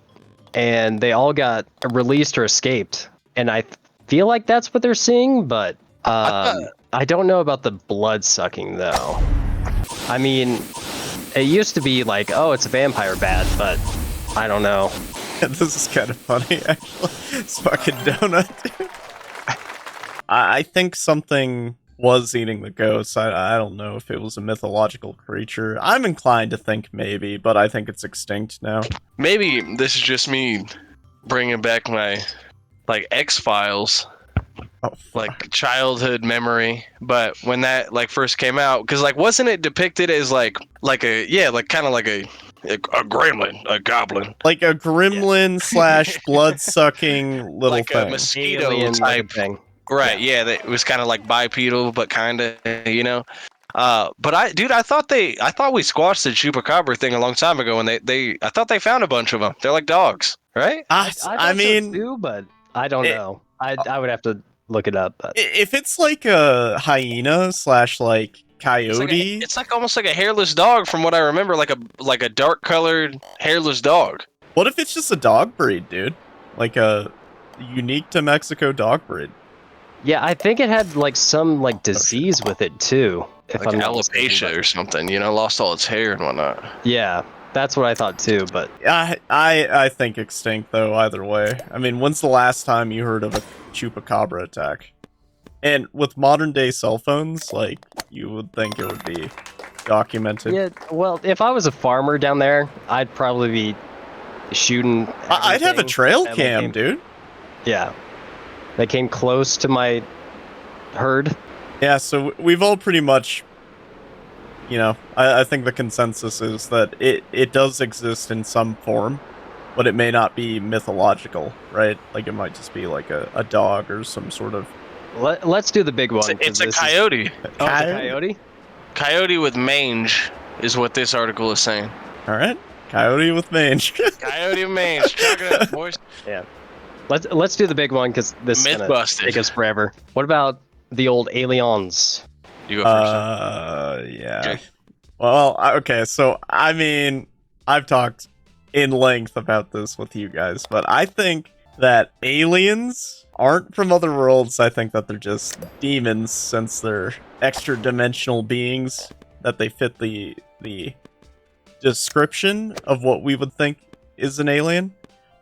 and they all got released or escaped. And I feel like that's what they're seeing, but I don't know about the blood sucking though. I mean, it used to be like, oh, it's a vampire bat, but I don't know. This is kind of funny, actually. This fucking donut, dude. I think something was eating the ghosts. I don't know if it was a mythological creature. I'm inclined to think maybe, but I think it's extinct now. Maybe this is just me bringing back my like X-Files, Oh, like childhood memory. But when that like first came out, because like wasn't it depicted as like kind of like a gremlin, a goblin, like a gremlin slash blood-sucking little like a thing. mosquito Alien type thing. Right, yeah, that was kind of like bipedal, but kind of, you know. But I thought we squashed the chupacabra thing a long time ago, and I thought they found a bunch of them. They're like dogs, right? I thought mean, so too, but I don't know. I would have to look it up. But if it's like a hyena slash like coyote, It's like almost like a hairless dog, from what I remember, like a dark colored hairless dog. what if it's just a dog breed, dude? Like a unique to Mexico dog breed. yeah, I think it had like some like disease with it too. If Like I'm not mistaken, alopecia or something, you know, lost all its hair and whatnot. yeah, that's what I thought too. But I think extinct though. Either way, I mean, when's the last time you heard of a chupacabra attack? And with modern day cell phones, like you would think it would be documented. yeah, well, if I was a farmer down there, I'd probably be shooting. I'd have a everything, trail and they cam, came- dude. Yeah, they came close to my herd. Yeah, so we've all pretty much, you know, I think the consensus is that it does exist in some form, but it may not be mythological, right? Like it might just be like a dog or some sort of Let's do the big one. It's 'cause a this is- coyote. Oh, it's a coyote. Coyote with mange is what this article is saying. All right, coyote with mange. Coyote with mange. Chalk it up, boys. Let's do the big one because this is Myth gonna busted. take us forever. What about the old aliens? You go first. Yeah. Okay. Well, okay, so I mean, I've talked in length about this with you guys, but I think that aliens aren't from other worlds. I think that they're just demons, since they're extra dimensional beings, that they fit the description of what we would think is an alien.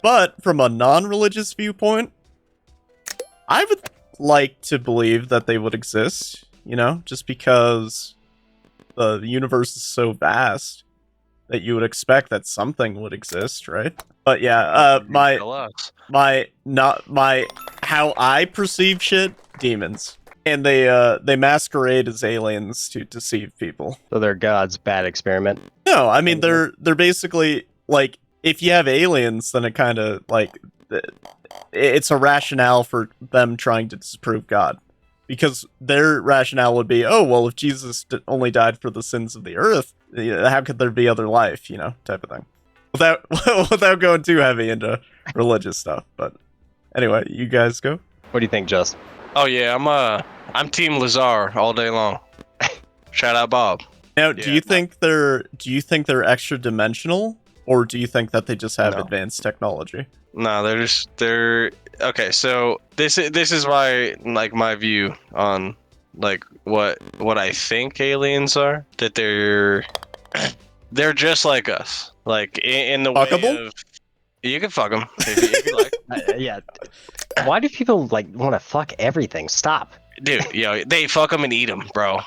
But from a non-religious viewpoint, I would like to believe that they would exist, you know, just because the universe is so vast that you would expect that something would exist, right? But yeah, how I perceive shit, demons. And they masquerade as aliens to deceive people. So they're God's bad experiment. No, I mean they're basically like, if you have aliens, then it kind of like it's a rationale for them trying to disprove God, because their rationale would be, oh well, if Jesus only died for the sins of the earth, how could there be other life, you know, type of thing. Without going too heavy into religious stuff. But anyway, you guys go. What do you think, Just? Oh yeah, I'm Team Lazar all day long. Shout out Bob. Now, do you think they're extra dimensional, or do you think that they just have No. advanced technology? No, they're okay. So this is why, like, my view on like what I think aliens are, that they're just like us, like in the Fuckable? way of, you can fuck them if you like. Yeah. Why do people like want to fuck everything? Stop. Dude, they fuck them and eat them, bro.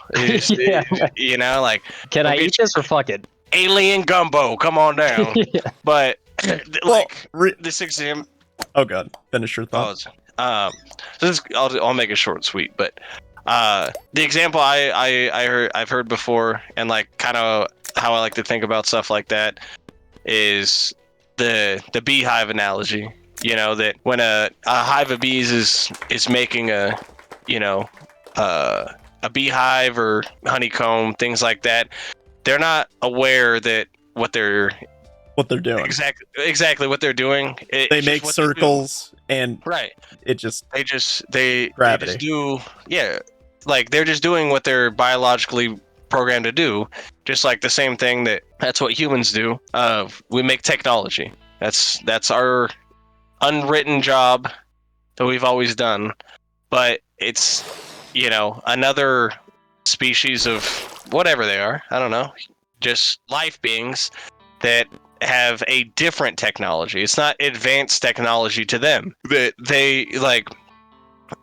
Yeah. You know, like, Can I Okay. eat this or fuck it? alien gumbo, come on down. Yeah. But Well, like this exam. oh god, finish your thought. So this, I'll make it short and sweet. But the example I've heard before, and like kind of how I like to think about stuff like that, is the beehive analogy. You know, that when a hive of bees is making a beehive or honeycomb, things like that, they're not aware that what they're doing. exactly what they're doing. They It's make just what they're doing. circles, and Right. it just They Gravity. just do, yeah, like they're just doing what they're biologically programmed to do, just like the same thing that's what humans do. We make technology. That's our unwritten job that we've always done. But it's, another species of whatever they are, I don't know, just life beings that have a different technology. It's not advanced technology to them. They like,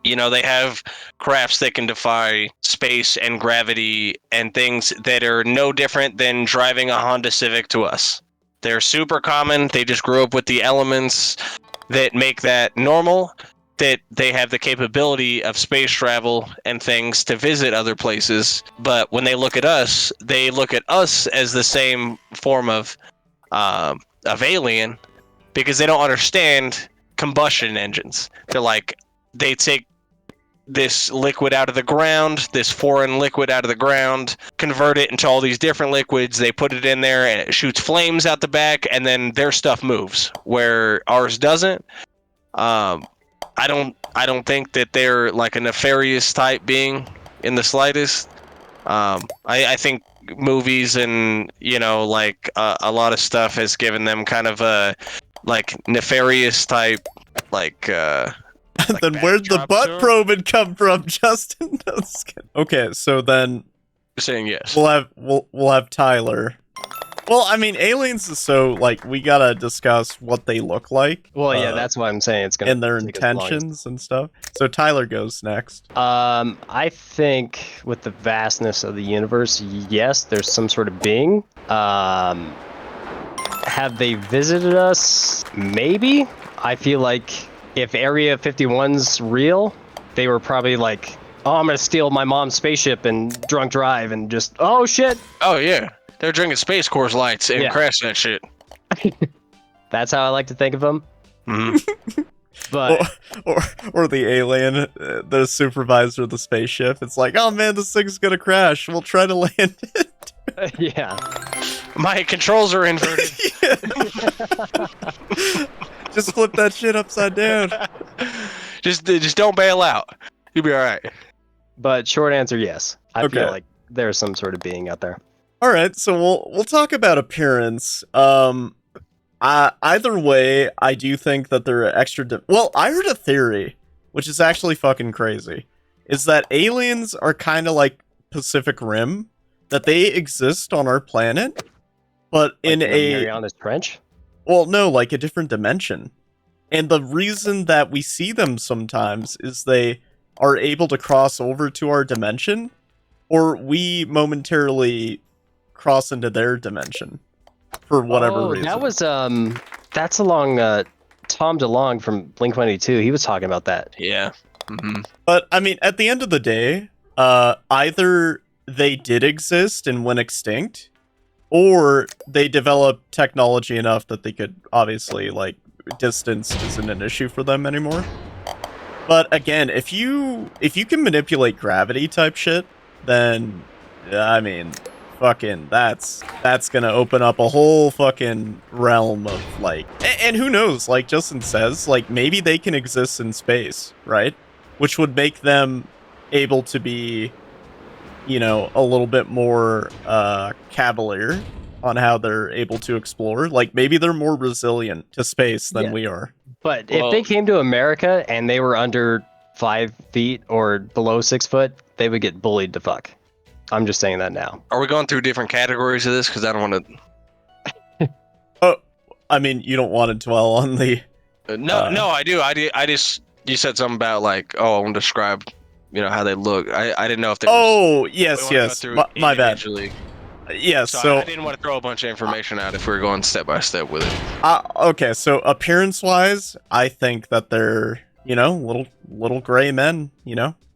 they have crafts that can defy space and gravity and things that are no different than driving a Honda Civic to us. They're super common. They just grew up with the elements that make that normal, that they have the capability of space travel and things to visit other places. But when they look at us as the same form of alien, because they don't understand combustion engines. They're like, they take this liquid out of the ground, this foreign liquid out of the ground, convert it into all these different liquids. They put it in there and it shoots flames out the back, and then their stuff moves where ours doesn't. I don't think that they're like a nefarious type being in the slightest. I think movies and like a lot of stuff has given them kind of a like nefarious type like. Then where'd the butt probing come from, Justin? Okay, so then you're saying yes. We'll have Tyler. Well, I mean, aliens is so like we gotta discuss what they look like. Well, yeah, that's why I'm saying it's gonna and their intentions and stuff. So Tyler goes next. I think with the vastness of the universe, yes, there's some sort of being. Have they visited us? Maybe. I feel like if Area 51's real, they were probably like, oh, I'm gonna steal my mom's spaceship and drunk drive and just, oh shit. Oh yeah, they're drinking Space Course lights and crash that shit. That's how I like to think of them. Mm-hmm. But or the alien, the supervisor of the spaceship. It's like, oh man, this thing's gonna crash. We'll try to land it. Yeah. My controls are inverted. Just flip that shit upside down. Just don't bail out. You'll be all right. But short answer, yes. I feel like there's some sort of being out there. All right, so we'll talk about appearance. Either way, I do think that they're extra. Well, I heard a theory, which is actually fucking crazy, is that aliens are kind of like Pacific Rim, that they exist on our planet, but like in a Mariana's Trench. Well, no, like a different dimension. And the reason that we see them sometimes is they are able to cross over to our dimension, or we momentarily cross into their dimension for whatever reason. That was that's along Tom DeLonge from Blink-182. He was talking about that. Yeah. Mm-hmm. But I mean, at the end of the day, either they did exist and went extinct, or they developed technology enough that they could obviously, like, distance isn't an issue for them anymore. But again, if you can manipulate gravity type shit, then I mean, fucking that's gonna open up a whole fucking realm of like, and who knows? Like Justin says, like maybe they can exist in space, right? Which would make them able to be, a little bit more cavalier on how they're able to explore. Like maybe they're more resilient to space than we are. But if they came to America and they were under 5 feet or below 6 foot, they would get bullied to fuck. I'm just saying that now. Are we going through different categories of this? Because I don't want to. Oh, I mean, you don't want to dwell on the. No, I do. I just you said something about like, I want to describe, how they look. I didn't know if they. Oh yes. My bad. Yes, so I didn't want to throw a bunch of information out if we were going step by step with it. Okay, so appearance-wise, I think that they're, little gray men,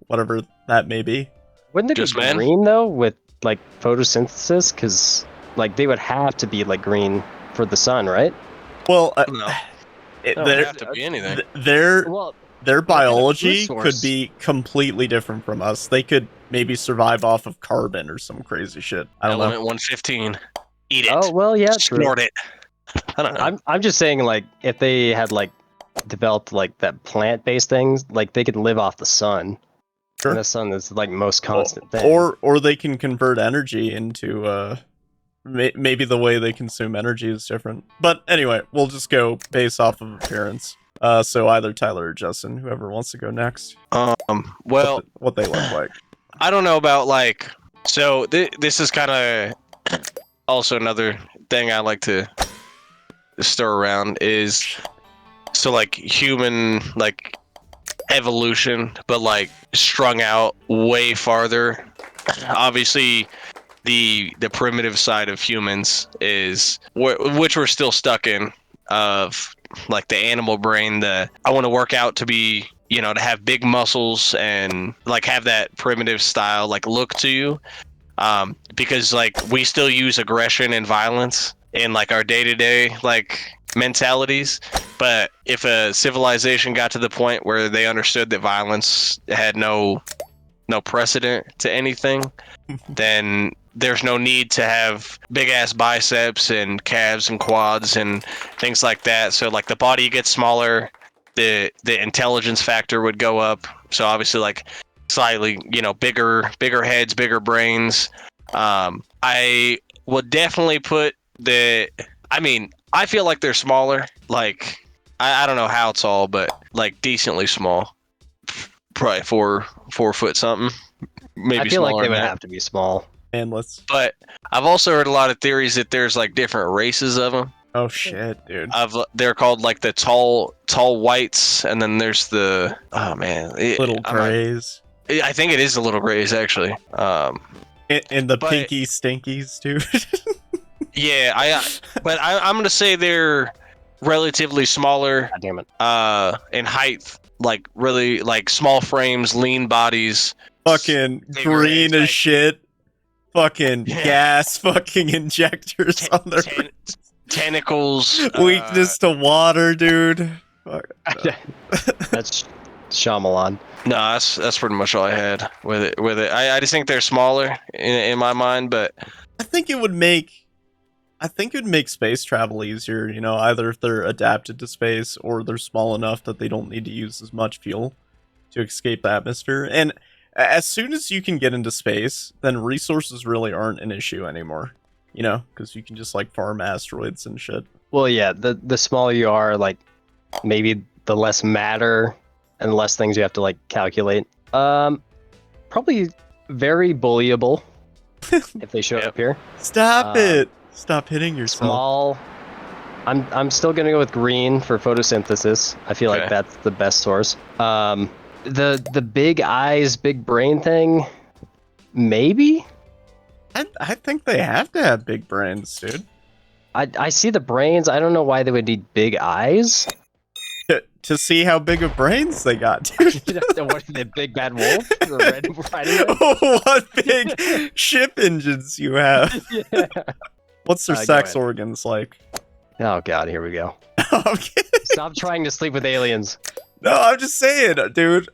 whatever that may be. Wouldn't they be green though, with like photosynthesis? Because like they would have to be like green for the sun, right? Well, no, they don't have to be anything. Their biology could be completely different from us. They could maybe survive off of carbon or some crazy shit. I don't know. Element 115. Eat it. Oh well, yeah, snort it. I don't know. I'm just saying, like, if they had like developed like that plant-based things, like they could live off the sun. Sure. And the sun is like most constant thing. Or they can convert energy into maybe the way they consume energy is different. But anyway, we'll just go based off of appearance. So either Tyler or Justin, whoever wants to go next. Well, what they look like. I don't know about like. So this is kind of also another thing I like to stir around is so like human like evolution, but like strung out way farther. Obviously, the primitive side of humans is which we're still stuck in, of like the animal brain. I want to work out to be, you know, to have big muscles and like have that primitive style like look to you, because like we still use aggression and violence in like our day-to-day like mentalities. But if a civilization got to the point where they understood that violence had no precedent to anything, then there's no need to have big ass biceps and calves and quads and things like that. So like the body gets smaller, the intelligence factor would go up. So obviously like slightly, you know, bigger heads, bigger brains. I would definitely put I feel like they're smaller. Like I don't know how tall, but like decently small. Probably 4 foot something. Maybe I feel like they would that. have to be small. Endless. But I've also heard a lot of theories that there's like different races of them. Oh shit, dude. They're called like the tall whites, and then there's the Little grays. I think it is the little grays actually. And the but- pinky stinkies, dude. Yeah, I'm gonna say they're relatively smaller God damn it. in height, like really like small frames, lean bodies. Fucking Bigger green heads, as like- shit. Fucking Yeah. gas fucking injectors on their Tentacles. weakness to water, dude. Fuck. That's Shyamalan. No, that's pretty much all I had with it. I just think they're smaller in my mind, but I think it would make space travel easier, you know, either if they're adapted to space or they're small enough that they don't need to use as much fuel to escape the atmosphere. And as soon as you can get into space, then resources really aren't an issue anymore, you know, because you can just like farm asteroids and shit. Well, yeah, the smaller you are, like maybe the less matter and the less things you have to like calculate. Probably very bullyable if they showed Yep. up here. Stop it! Stop hitting yourself. Small. I'm still gonna go with green for photosynthesis. I feel Okay. like that's the best source. The big eyes, big brain thing, maybe. I think they have to have big brains, dude. I see the brains. I don't know why they would need big eyes. To see how big of brains they got, dude. What, the big bad wolf? The red riding hood? Oh, what big ship engines you have. Yeah. What's their Go sex ahead. organs like? Oh god, here we go. Okay. Stop trying to sleep with aliens. No, I'm just saying, dude.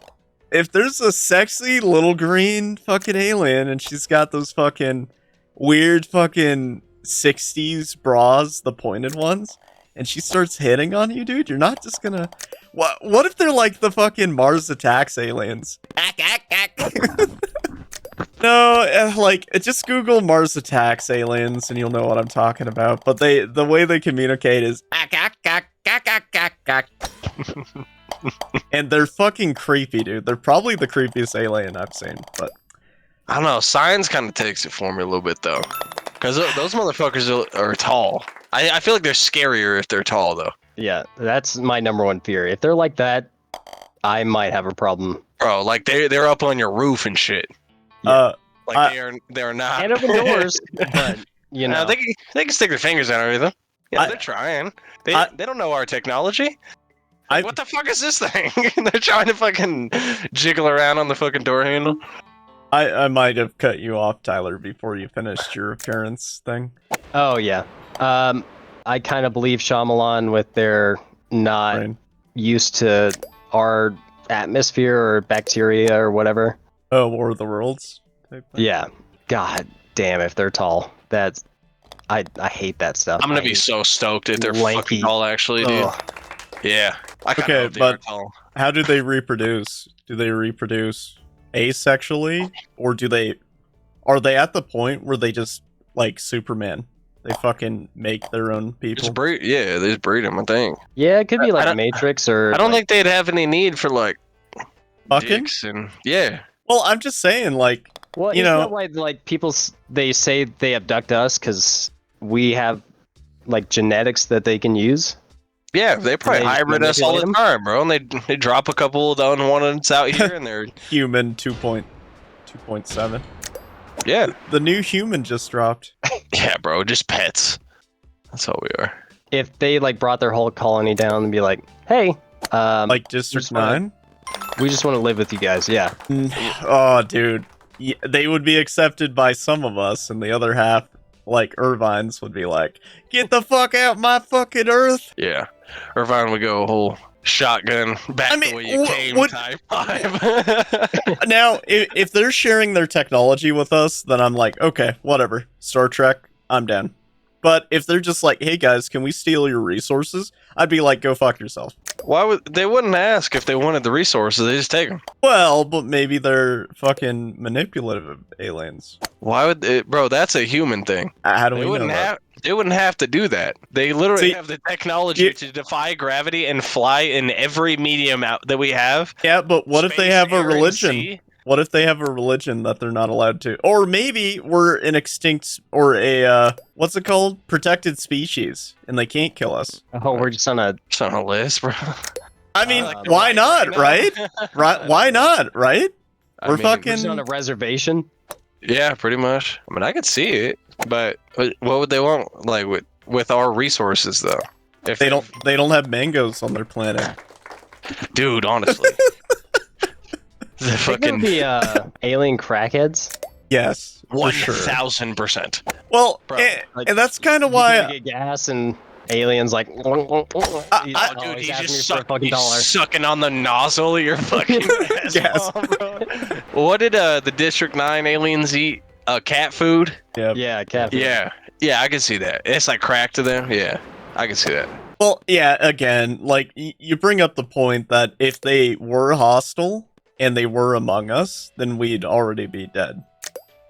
If there's a sexy little green fucking alien and she's got those fucking weird fucking 60s bras, the pointed ones, and she starts hitting on you, dude, you're not just gonna... What if they're like the fucking Mars Attacks aliens? No, like, just Google Mars Attacks aliens and you'll know what I'm talking about. But the way they communicate is... And they're fucking creepy, dude. They're probably the creepiest alien I've seen, but... I don't know. Science kind of takes it for me a little bit though, because those motherfuckers are tall. I feel like they're scarier if they're tall though. Yeah, that's my number one fear. If they're like that, I might have a problem. Bro, like they're up on your roof and shit. Uh, Like they're not. Can't open doors, but you know. No, they can stick their fingers out or anything. Yeah, I- they're trying. They don't know our technology. I- What the fuck is this thing? They're trying to fucking jiggle around on the fucking door handle. I might have cut you off, Tyler, before you finished your appearance thing. Oh yeah. I kind of believe Shyamalan with their not Brain. used to our atmosphere or bacteria or whatever. Oh, War of the Worlds type thing. Yeah. God damn, if they're tall, that's I hate that stuff. I'm gonna I be hate- so stoked if they're lanky. fucking tall, actually, dude. Ugh. Yeah. I kinda Okay, hope they are but- tall. How do they reproduce? Do they reproduce asexually, or are they at the point where they just like Superman? They fucking make their own people. Just breed. Yeah, they just breed them. I think. Yeah, it could be I like don't- Matrix or I don't like, think they'd have any need for like Fucking? dicks and yeah. Well, I'm just saying, like, well, you isn't know- that why like people they say they abduct us because we have like genetics that they can use? Yeah, they probably They hybrid us all the manipulate 'em? time, bro. And they drop a couple of the unwanteds out here, and they're Human 2.7. yeah, The new human just dropped. yeah, bro. Just pets. That's all we are. If they like brought their whole colony down and be like, hey, Like District just wanna- 9? we just want to live with you guys. Yeah. Oh, dude. Yeah, they would be accepted by some of us, and the other half, like Ervines, would be like, get the fuck out my fucking Earth! Yeah, Ervine would go a whole shotgun back I mean, the way you came. what- Type 5. Now, if they're sharing their technology with us, then I'm like, okay, whatever. Star Trek, I'm down. But if they're just like, hey guys, can we steal your resources? I'd be like, go fuck yourself. Why would they wouldn't ask if they wanted the resources? They just take them. Well, but maybe they're fucking manipulative aliens. Why would they, bro? That's a human thing. How do They we know wouldn't that? have. They wouldn't have to do that. They literally See, have the technology you- to defy gravity and fly in every medium out that we have. Yeah, but what if they Space, have a air, and religion? sea. What if they have a religion that they're not allowed to? Or maybe we're an extinct or a what's it called? Protected species, and they can't kill us. Oh, we're just on a. It's on a list, bro. I mean, like why not, now. right? Right? Why not, right? I We're mean, fucking- We're just on a reservation. Yeah, pretty much. I mean, I could see it, but what would they want? Like with our resources, though. If They don't have mangoes on their planet. dude. Honestly, the They could fucking be alien crackheads. Yes, for sure. 1000%. Well, Bro, like, and that's kind of You why. gotta get gas and aliens like. He's, Oh, oh, dude, he's he's asking me just for a fucking dollar. sucking on the nozzle of your fucking gas Yes. bomb, bro. What did the District 9 aliens eat? Cat food? Yeah. Yeah, cat. Yeah, I can see that. It's like crack to them. Yeah, I can see that. Well, yeah. Again, like you bring up the point that if they were hostile and they were among us, then we'd already be dead.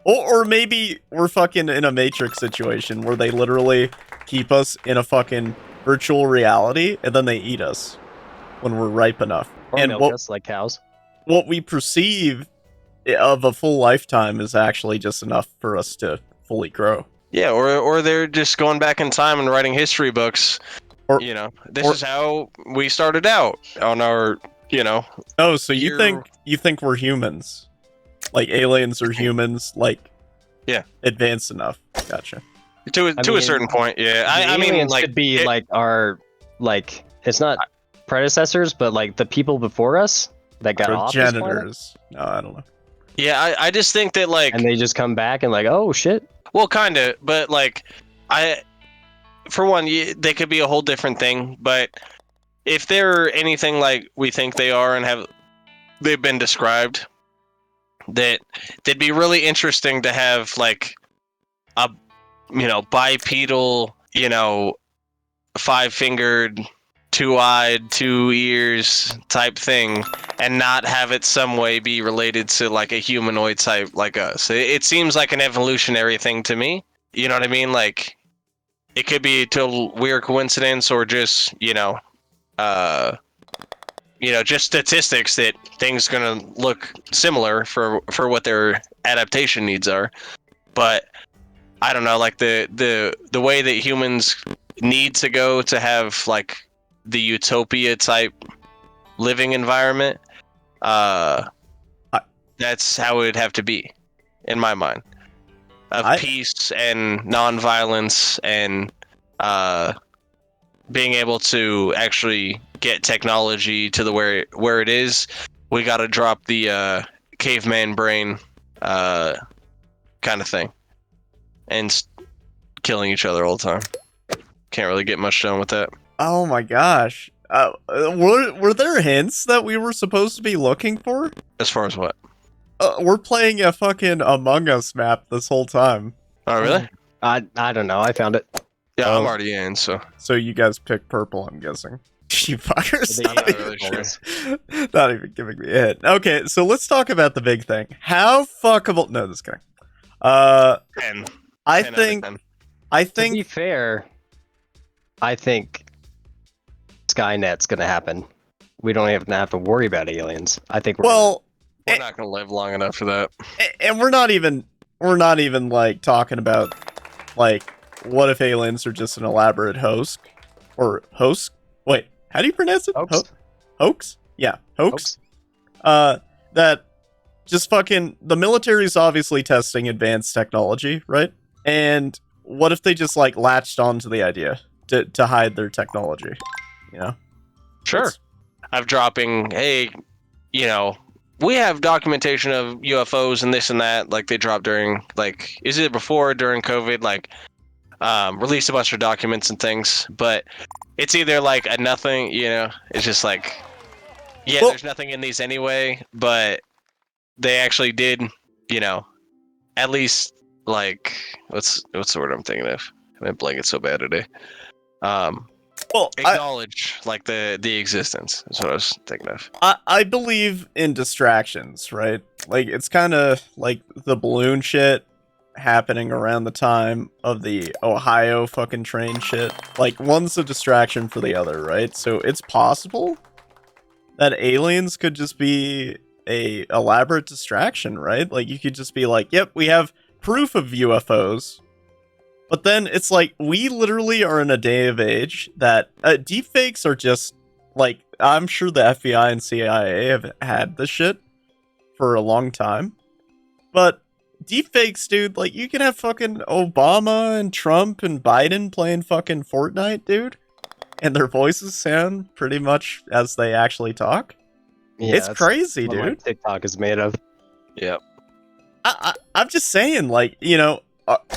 Or maybe we're fucking in a Matrix situation where they literally keep us in a fucking virtual reality and then they eat us when we're ripe enough. Or And milk us like cows. what we perceive of a full lifetime is actually just enough for us to fully grow. Yeah, or they're just going back in time and writing history books. Or- This or- is how we started out on our, Oh, so you You're- think we're humans? Like aliens are humans, like Yeah. advanced enough. Gotcha. to a mean, certain point. Yeah, The I mean, aliens like could be it- like our like it's not predecessors, but like the people before us that got off this planet, Progenitors. No, I don't know. yeah, I just think that like and they just come back and like, oh shit. well, kind of, but like for one, they could be a whole different thing. But if they're anything like we think they are and they've been described, that they'd be really interesting to have like a bipedal, five-fingered, two-eyed, two ears type thing, and not have it some way be related to like a humanoid type like us. It seems like an evolutionary thing to me. You know what I mean? Like it could be a total weird coincidence or just just statistics that things gonna look similar for what their adaptation needs are. But I don't know, like the way that humans need to go to have like the utopia type living environment, that's how it would have to be, in my mind, of peace and non-violence and being able to actually get technology to the where it is. We got to drop the caveman brain kind of thing and killing each other all the time. Can't really get much done with that. Oh my gosh. Were there hints that we were supposed to be looking for? As far as what? We're playing a fucking Among Us map this whole time. Oh, really? I don't know. I found it. Yeah, Oh. I'm already in, so. So you guys picked purple, I'm guessing. You fuckers. They- Not, Not really sure. not even giving me a hint. Okay, so let's talk about the big thing. How fuckable? No, just kidding. 10. I 10 out of think 10. I To be think fair, I think Skynet's gonna happen. We don't even have to worry about aliens. I think we're well, We're not going to live long enough for that. and we're not even like talking about like what if aliens are just an elaborate hoax? Or hoax? Wait, how do you pronounce it? Hoax? Hoax? Yeah, hoax. That just fucking, the military's obviously testing advanced technology, right? And what if they just like latched onto the idea to hide their technology? You know? Sure. It's- I'm dropping, hey, you know, we have documentation of UFOs and this and that. Like they dropped during, like, is it before or during COVID? Like, released a bunch of documents and things, but it's either like a nothing, you know, it's just like, yeah, Well- there's nothing in these anyway, but they actually did, you know, at least like, what's the word I'm thinking of? I'm blanking so bad today. Well, Acknowledge like the existence is what I was thinking of. I believe in distractions, right? Like, it's kind of like the balloon shit happening around the time of the Ohio fucking train shit. Like, one's a distraction for the other, right? So it's possible that aliens could just be a elaborate distraction, right? Like, you could just be like, yep, we have proof of UFOs. But then it's like, we literally are in a day of age that deepfakes are just, like, I'm sure the FBI and CIA have had this shit for a long time. But deepfakes, dude, like, you can have fucking Obama and Trump and Biden playing fucking Fortnite, dude. And their voices sound pretty much as they actually talk. Yeah, It's that's crazy, what my dude. TikTok is made of. Yep. I'm just saying, like, you know,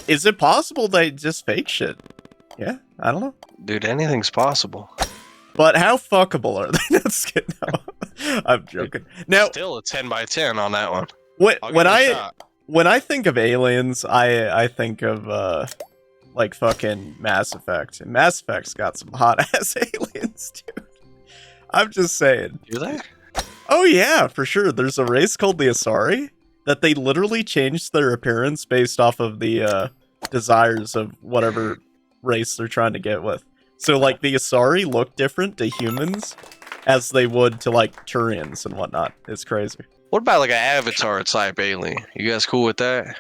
is it possible they just fake shit? Yeah, I don't know. Dude, anything's possible. But how fuckable are they? Just kidding. No, I'm joking. Now, Still a 10 by 10 on that one. when, I'll give when it a I shot. when I think of aliens, I think of like fucking Mass Effect. And Mass Effect's got some hot ass aliens, dude. I'm just saying. Do they? Oh yeah, for sure. There's a race called the Asari that they literally changed their appearance based off of the desires of whatever race they're trying to get with. So like the Asari look different to humans as they would to like Turians and whatnot. It's crazy. What about like an Avatar type alien? You guys cool with that?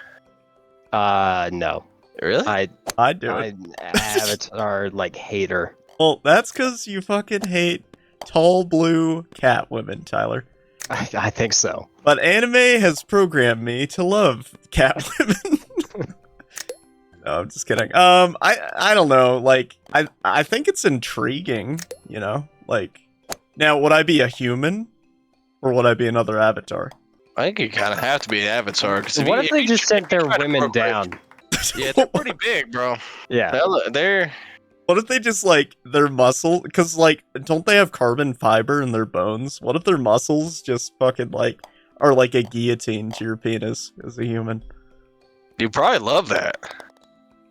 No. Really? I'd do it. Avatar like hater. Well, that's because you fucking hate tall blue cat women, Tyler. I think so. But anime has programmed me to love cat women. No, I'm just kidding. I don't know. Like, I think it's intriguing. You know, like, now would I be a human, or would I be another avatar? I think you kind of have to be an Avatar. Cause What if they just sent their women down? Yeah, they're pretty big, bro. Yeah. They're What if they just like their muscle? Because like, don't they have carbon fiber in their bones? What if their muscles just fucking like are like a guillotine to your penis as a human? you probably love that.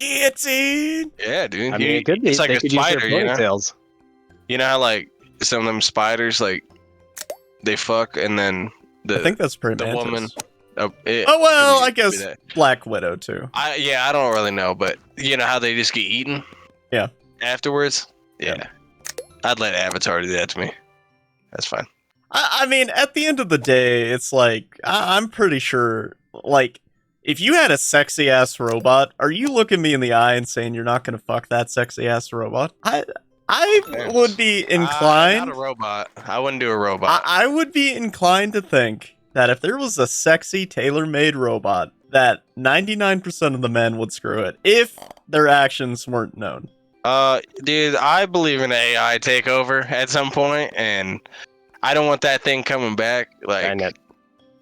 Guillotine. Yeah, dude. I mean, it could be. It's like They a could use their spider, you know? ponytails. You know how like some of them spiders like they fuck and then I think that's pretty the mantis. woman. Oh well, I could be guess that. Black Widow too. I don't really know, but you know how they just get eaten. Yeah. Afterwards. Yeah. Yeah. I'd let Avatar do that to me. That's fine. I mean, at the end of the day, it's like I'm pretty sure. Like, if you had a sexy ass robot, are you looking me in the eye and saying you're not gonna fuck that sexy ass robot? I would be inclined. Not a robot. I wouldn't do a robot. I would be inclined to think that if there was a sexy tailor-made robot, that 99% of the men would screw it if their actions weren't known. Dude, I believe in AI takeover at some point, and I don't want that thing coming back. Like, Dang it.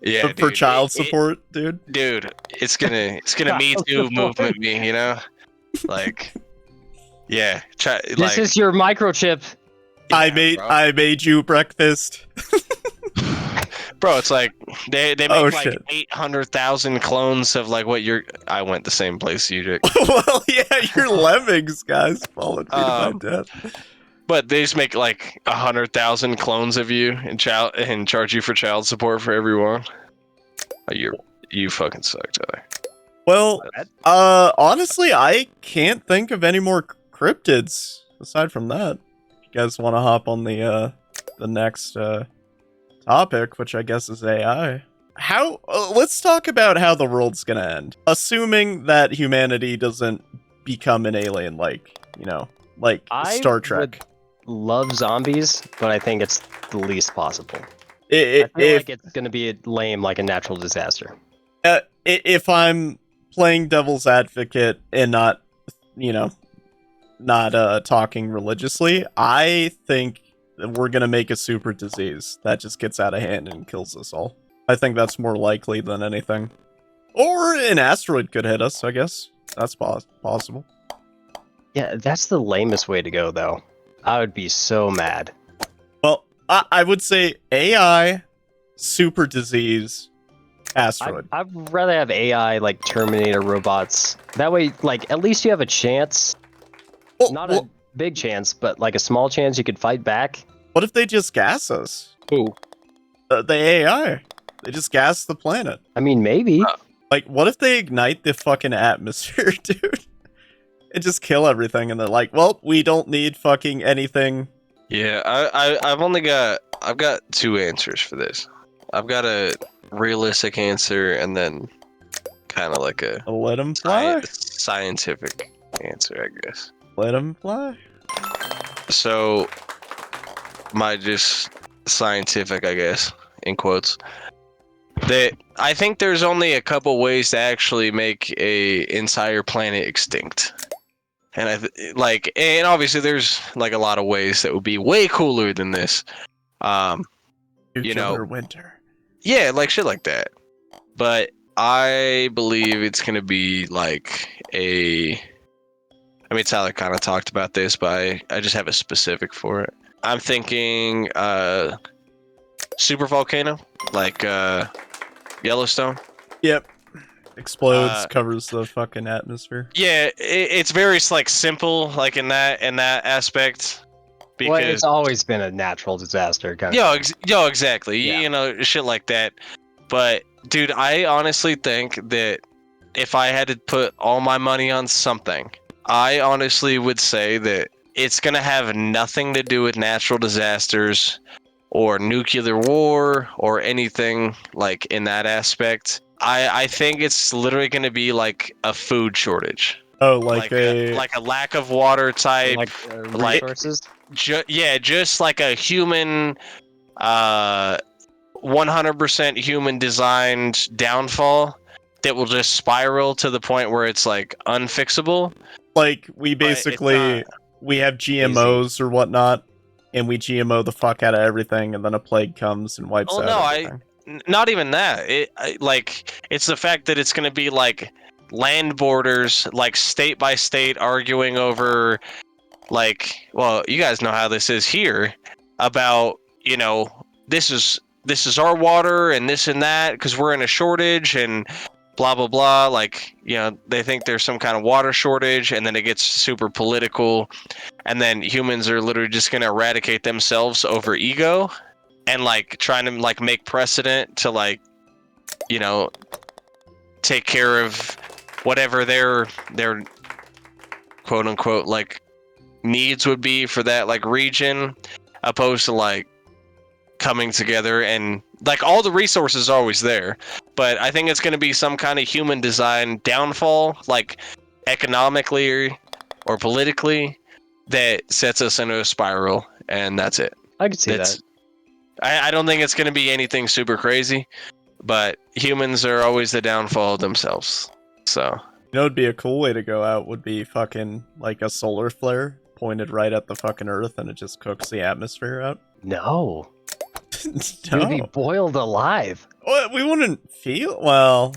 yeah, For dude, child support, dude. dude, it's gonna Me Child Too support. movement me, you know, like, yeah, This is your microchip. I bro. made you breakfast. Bro, it's like they make Oh, like shit. 800,000 clones of like what you're. I went the same place you did, Well, yeah, you're lemmings, guys. Falling feet of my death. but they just make like 100,000 clones of you and charge you for child support for everyone. Oh, you fucking suck, Tyler. Well, honestly, I can't think of any more cryptids aside from that. If you guys want to hop on the next topic, which I guess is AI. Let's talk about how the world's gonna end. Assuming that humanity doesn't become an alien, like like Star Trek. Love zombies, but I think it's the least possible. I- I feel if like it's gonna be lame, like a natural disaster. if I'm playing devil's advocate and not, not talking religiously, I think that we're gonna make a super disease that just gets out of hand and kills us all. I think that's more likely than anything. Or an asteroid could hit us, I guess. That's possible. Yeah, that's the lamest way to go, though. I would be so mad. Well, I would say AI, super disease, asteroid. I'd rather have AI like Terminator robots. That way, like, at least you have a chance. Not a big chance, but like a small chance you could fight back. What if they just gas us? Who? The AI. They just gas the planet. I mean, maybe. Like, what if they ignite the fucking atmosphere, dude? And just kill everything, and they're like, well, we don't need fucking anything. Yeah, I've got two answers for this. I've got a realistic answer and then kind of like a Let them fly? scientific answer, I guess. Let them fly? So, my just scientific, I guess, in quotes, that I think there's only a couple ways to actually make a entire planet extinct. And and obviously there's like a lot of ways that would be way cooler than this. Nuclear winter. Yeah, like shit like that. But I believe it's gonna be like I mean, Tyler kind of talked about this, but I just have a specific for it. I'm thinking super volcano, like Yellowstone. Yep. Explodes, covers the fucking atmosphere. Yeah, it's very like simple, like in that aspect. Because Well, it's always been a natural disaster kind of. Exactly. Yeah. You know, shit like that. But dude, I honestly think that if I had to put all my money on something, I honestly would say that it's gonna have nothing to do with natural disasters or nuclear war or anything like in that aspect. I think it's literally going to be like a food shortage. Oh, like a lack of water type, like resources. Just like a human, 100% human designed downfall that will just spiral to the point where it's like unfixable. Like we basically we have GMOs or whatnot, and we GMO the fuck out of everything, and then a plague comes and wipes out everything. Not even that. It's the fact that it's going to be like land borders, like state by state arguing over, like, well, you guys know how this is here about, this is our water and this and that because we're in a shortage and blah blah blah. Like, they think there's some kind of water shortage, and then it gets super political, and then humans are literally just going to eradicate themselves over ego. And like trying to like make precedent to like, take care of whatever their quote unquote like needs would be for that like region, opposed to like coming together and like all the resources are always there. But I think it's going to be some kind of human design downfall, like economically or politically, that sets us into a spiral, and that's it. I could see that. I don't think it's going to be anything super crazy, but humans are always the downfall of themselves. So, it'd be a cool way to go out would be fucking like a solar flare pointed right at the fucking Earth, and it just cooks the atmosphere out. No. No. You'd be boiled alive. Well, we wouldn't feel. Well,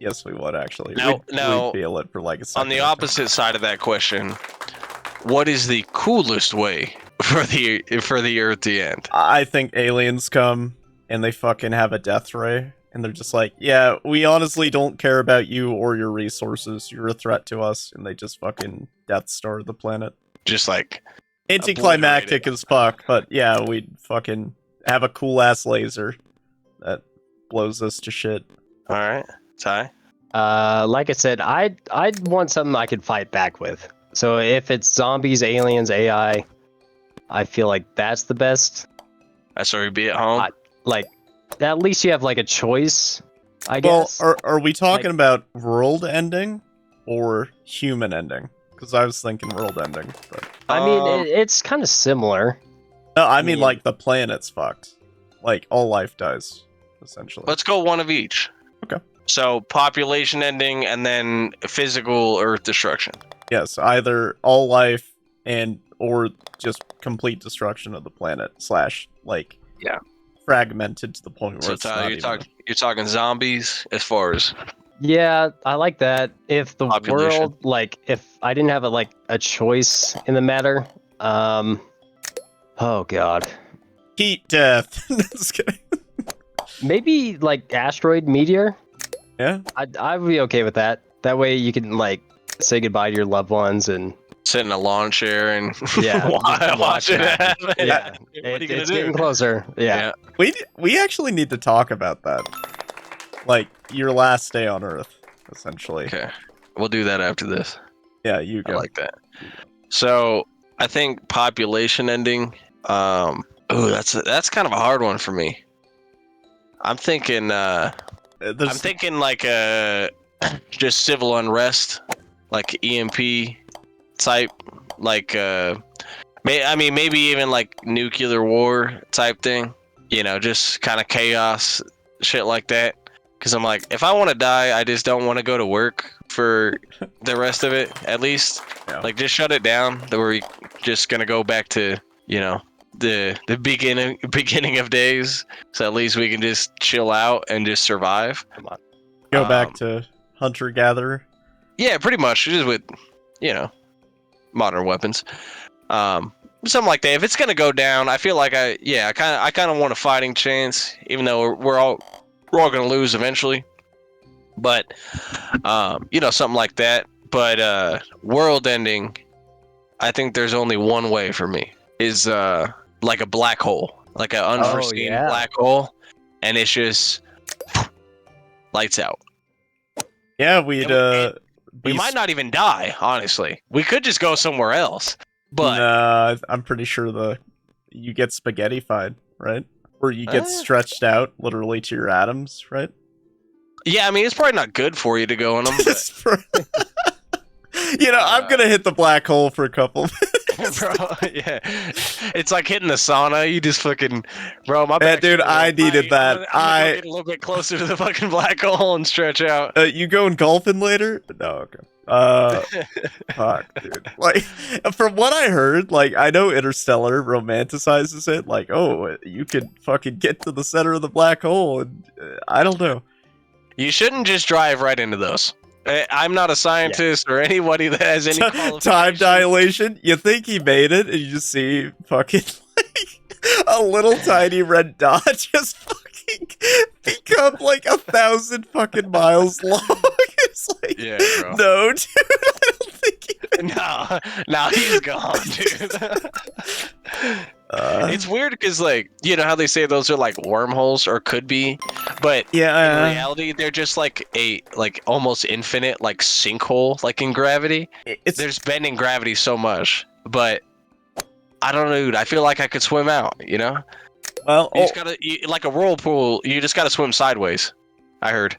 yes, we would actually. No. We'd feel it for like a second. On the opposite side of that question, what is the coolest way for the Earth to end? I think aliens come and they fucking have a death ray, and they're just like, yeah, we honestly don't care about you or your resources. You're a threat to us, and they just fucking Death Star the planet. Just like anticlimactic as fuck, but yeah, we'd fucking have a cool ass laser that blows us to shit. All right, Ty. Like I said, I'd want something I could fight back with. So if it's zombies, aliens, AI, I feel like that's the best. That's where we'd be at home. Like, at least you have like a choice, I guess. Well, are we talking about world ending? or human ending? Because I was thinking world ending. But I mean, it's kind of similar. no, I mean mean- like the planet's fucked. Like all life dies, essentially. Let's go one of each. Okay. So population ending and then physical Earth destruction. Yes, either all life and or just complete destruction of the planet / like Yeah. fragmented to the point where So it's Tyler, not you're talking zombies as far as Yeah, I like that. If the Population. world, like, if I didn't have a choice in the matter, oh god, heat death. Just kidding. maybe like asteroid meteor. Yeah. I'd be okay with that. That way you can like say goodbye to your loved ones and sit in a lawn chair and yeah, just watch it happen. happen. Yeah, What are you gonna it's do? getting closer. Yeah. We actually need to talk about that. Like your last day on Earth, essentially. Okay. We'll do that after this. Yeah, you I go. like that. So I think population ending. That's kind of a hard one for me. I'm thinking. Like just civil unrest, like EMP type, like maybe even like nuclear war type thing. You know, just kind of chaos, shit like that. Because I'm like, if I want to die, I just don't want to go to work for the rest of it. At least, Yeah. like, just shut it down. That we're just gonna go back to, you know, the beginning of days. So at least we can just chill out and just survive. Go back to hunter gatherer. Yeah, pretty much. Just with, you know, modern weapons. Something like that. If it's gonna go down, I feel like I kind of want a fighting chance, even though we're all gonna lose eventually. But you know, something like that. But world ending, I think there's only one way for me. Is like a black hole, like an unforeseen yeah. black hole, and it's just lights out. Yeah, we'd We might not even die, honestly. We could just go somewhere else. But Nah, I'm pretty sure you get spaghettified, right? Or you get stretched out literally to your atoms, right? yeah, I mean, it's probably not good for you to go in them. I'm gonna hit the black hole for a couple minutes. Bro, yeah, it's like hitting the sauna. You just fucking, bro. My Yeah, back's dude, a little I needed tight. that. I'm gonna go get a little bit closer to the fucking black hole and stretch out. You going golfing later? No, okay. Fuck, dude. Like, from what I heard, like, I know Interstellar romanticizes it, like, oh, you could fucking get to the center of the black hole, and I don't know. You shouldn't just drive right into those. I'm not a scientist or anybody that has any Time qualifications. dilation. You think he made it, and you just see fucking like a little tiny red dot just fucking become like 1,000 fucking miles long. It's like, Yeah, bro. no, dude, I don't think he. No, he's gone, dude. It's weird because, like, you know how they say those are like wormholes or could be, but in reality they're just like almost infinite like sinkhole, like in gravity. There's bending gravity so much, but I don't know, dude. I feel like I could swim out. You know, well, you just gotta like a whirlpool. You just gotta swim sideways. I heard.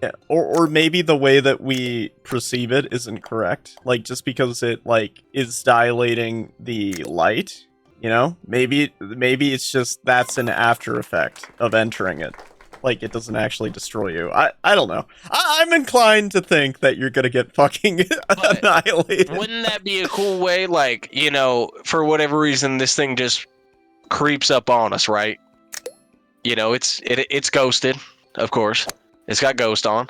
yeah, or maybe the way that we perceive it isn't correct. Like, just because it like is dilating the light. You know, maybe it's just that's an after effect of entering it. Like, it doesn't actually destroy you. I don't know. I'm inclined to think that you're gonna get fucking annihilated. Wouldn't that be a cool way? Like, you know, for whatever reason, this thing just creeps up on us, right? You know, it's ghosted, of course. It's got ghost on,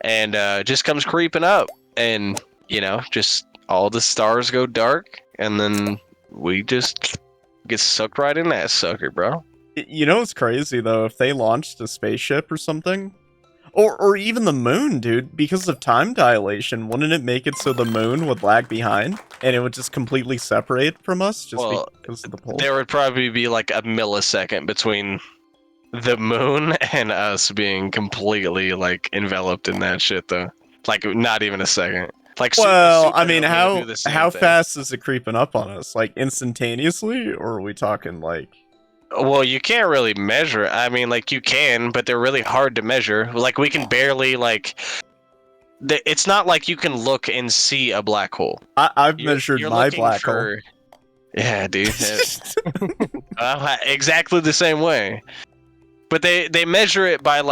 and just comes creeping up, and you know, just all the stars go dark, and then we just get sucked right in that sucker, bro. You know what's crazy though? If they launched a spaceship or something, or even the moon, dude, because of time dilation, wouldn't it make it so the moon would lag behind and it would just completely separate from us just because of the pull? There would probably be like a millisecond between the moon and us being completely like enveloped in that shit, though. Like not even a second. Like, well, I mean, supernova would do the same how thing. fast is it creeping up on us? Like instantaneously, or are we talking like? Well, you can't really measure. I mean, like you can, but they're really hard to measure. Like we can barely like it's not like you can look and see a black hole. I've measured You're my looking black for, yeah, dude. Exactly the same way. But they measure it by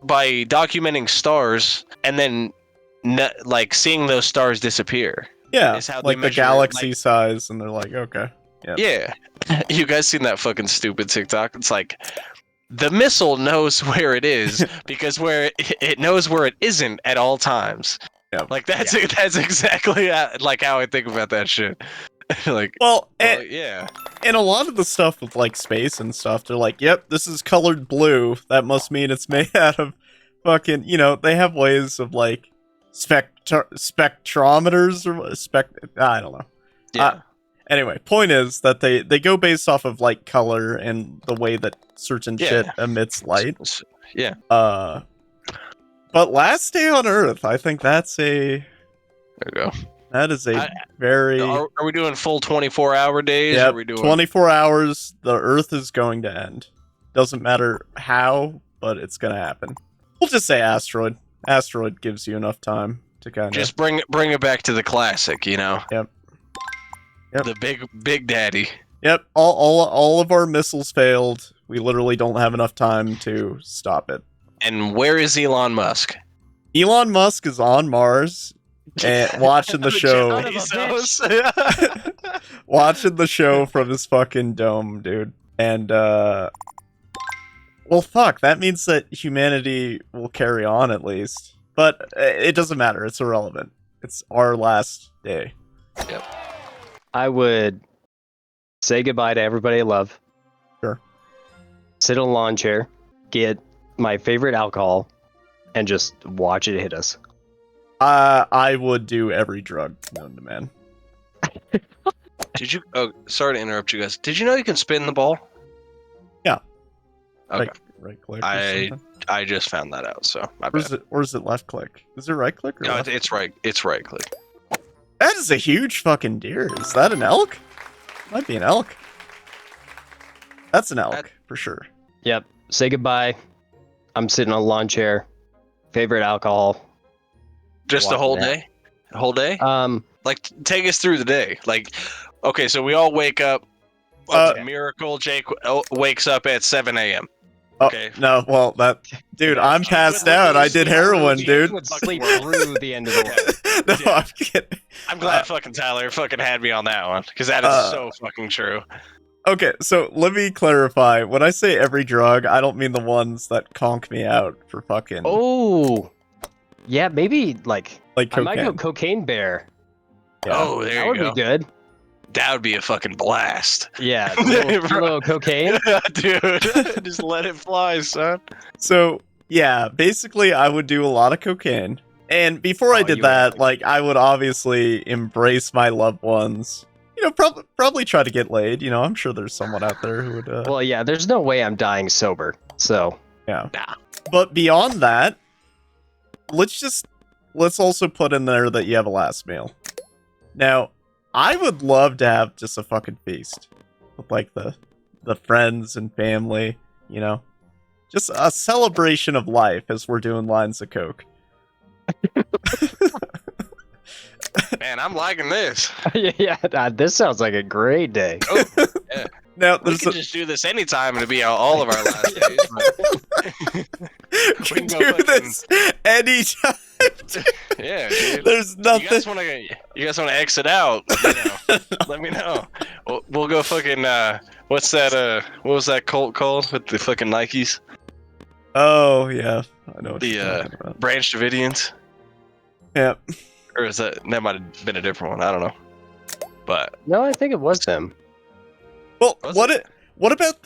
documenting stars and then like seeing those stars disappear. Yeah, Is how they like the measure, galaxy size, and they're like, okay. Yep. Yeah. You guys seen that fucking stupid TikTok? It's like the missile knows where it is because where it knows where it isn't at all times. Yeah. Like that's exactly like how I think about that shit. Like, well, yeah. And a lot of the stuff with like space and stuff, they're like, yep, this is colored blue. That must mean it's made out of fucking, they have ways of like spectrometers or I don't know. Yeah. Anyway, point is that they go based off of like color and the way that certain shit emits light. Yeah. But Last Day on Earth, I think that's there you go. That is a very... Are we doing full 24-hour days? Yeah, are we doing 24 hours, the Earth is going to end. Doesn't matter how, but it's going to happen. We'll just say asteroid. Asteroid gives you enough time to kind of... Just bring it back to the classic, Yep. The big daddy. Yep, all of our missiles failed. We literally don't have enough time to stop it. And where is Elon Musk? Elon Musk is on Mars and watching the show. Watching the show from his fucking dome, dude. And well, fuck, that means that humanity will carry on at least. But it doesn't matter, it's irrelevant. It's our last day. Yep. I would say goodbye to everybody I love. Sure. Sit in a lawn chair, get my favorite alcohol, and just watch it hit us. I would do every drug known to man. Did you? Oh, sorry to interrupt you guys. Did you know you can spin the ball? Yeah. Okay. Right click. I just found that out. So my bad. Or is it left click? Is it right click or No, left? it's right. It's right click. That is a huge fucking deer. Is that an elk? Might be an elk. That's an elk for sure. Yep. Say goodbye. I'm sitting on a lawn chair. Favorite alcohol. Just the whole day? The whole day? Like, take us through the day. Like, okay, so we all wake up. It's a miracle. Jake wakes up at 7 a.m. Okay. No, well, dude, I'm passed out. I did heroin, dude. Would sleep through the end of the day. No, Yeah. I'm kidding. I'm glad fucking Tyler fucking had me on that one, because that is so fucking true. Okay, so let me clarify. When I say every drug, I don't mean the ones that conk me out for fucking... Oh! Yeah, maybe, like cocaine. I might go Cocaine Bear. Yeah. Oh, there That you would go. be good. That would be a fucking blast. Yeah, a little cocaine. Dude, just let it fly, son. So, yeah, basically, I would do a lot of cocaine. And before I did you that, would. like, I would obviously embrace my loved ones. Probably try to get laid. I'm sure there's someone out there who would... Well, yeah, there's no way I'm dying sober, so... Yeah. Nah. But beyond that, let's also put in there that you have a last meal. Now, I would love to have just a fucking feast with like the friends and family, just a celebration of life as we're doing lines of coke. Man, I'm liking this. Yeah, this sounds like a great day. Oh, yeah. Now, We can just do this anytime and it'll be all of our last days. we can do this anytime. Yeah, dude. There's nothing. You guys want to exit out? Let me know. We'll go fucking. What's that? What was that cult called with the fucking Nikes? Oh yeah, I know what you're The talking about. Branch Davidians. Yeah. Or is that might have been a different one? I don't know. But No, I think it was them. Well, Was what about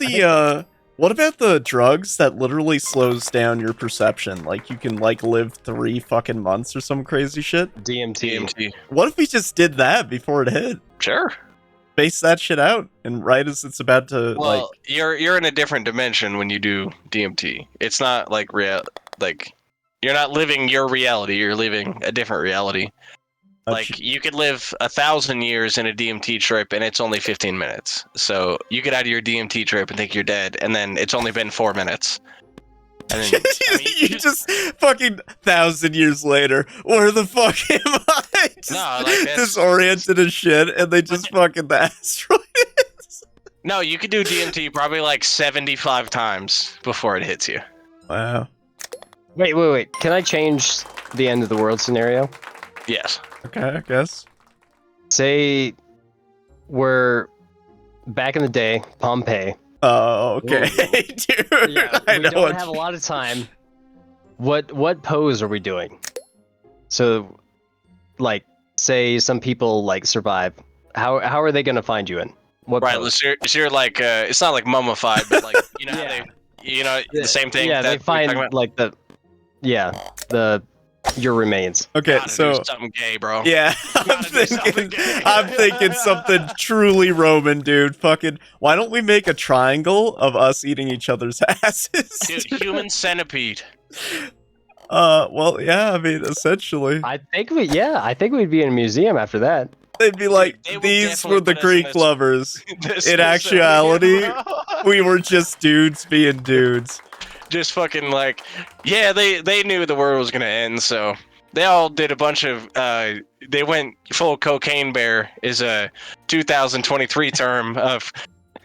the drugs that literally slows down your perception? Like you can live 3 fucking months or some crazy shit. DMT. What if we just did that before it hit? Sure. Space that shit out, and right as it's about to Well, you're in a different dimension when you do DMT. It's not like you're not living your reality. You're living a different reality. Like you could live 1,000 years in a DMT trip, and it's only 15 minutes. So you get out of your DMT trip and think you're dead, and then it's only been 4 minutes. And then, I mean, you just fucking 1,000 years later, where the fuck am I? Just No, like, that's- disoriented as shit, and they just fucking the asteroid is. no, you could do DMT probably like 75 times before it hits you. Wow. Wait. Can I change the end of the world scenario? Yes. Okay, I guess. Say we're back in the day, Pompeii. Oh, okay, dude. Yeah, I we know don't what have a you- lot of time. What pose are we doing? So, like, say some people like survive. How are they gonna find you in? What Right. pose? So you're like, it's not like mummified, but like, you know, how Yeah. the same thing. Yeah, that they we were talking find about? like your remains. Okay, Gotta so do something gay, bro. yeah, Gotta do something gay. I'm thinking something truly Roman, dude. Fucking, why don't we make a triangle of us eating each other's asses? Dude, human centipede. Well, yeah, I mean, essentially, I think we'd be in a museum after that. they'd be like, they would these definitely were the put us in Greek this- lovers. This In is actuality, bro. We were just dudes being dudes. Just fucking like, yeah, they knew the world was gonna end, so they all did a bunch of. They went full cocaine bear is a 2023 term of.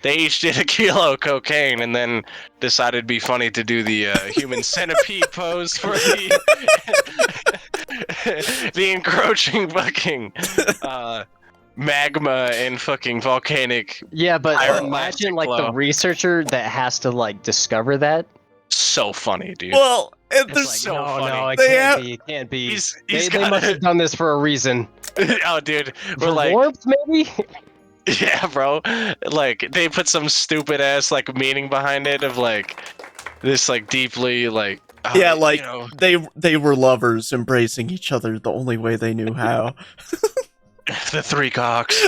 They each did a kilo of cocaine and then decided it'd be funny to do the human centipede pose for the the encroaching fucking magma and fucking volcanic. Yeah, but Pyroclastic imagine like glow. the researcher that has to like discover that. So funny, dude. Well, and It's there's like, so no, funny. no, it They can't have- be. It can't be. He's They got must it. have done this for a reason. Oh, dude, we're For like, warmth, maybe. yeah, bro. Like they put some stupid ass like meaning behind it of like this like deeply like yeah, like you know, they were lovers embracing each other the only way they knew how. the three cocks.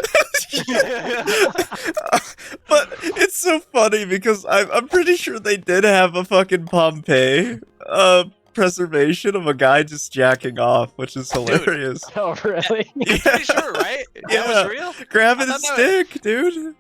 But it's so funny because I'm pretty sure they did have a fucking Pompeii preservation of a guy just jacking off, which is hilarious. Oh, really? I'm pretty sure, right? That Yeah. was real, Grabbing I his thought that stick, dude.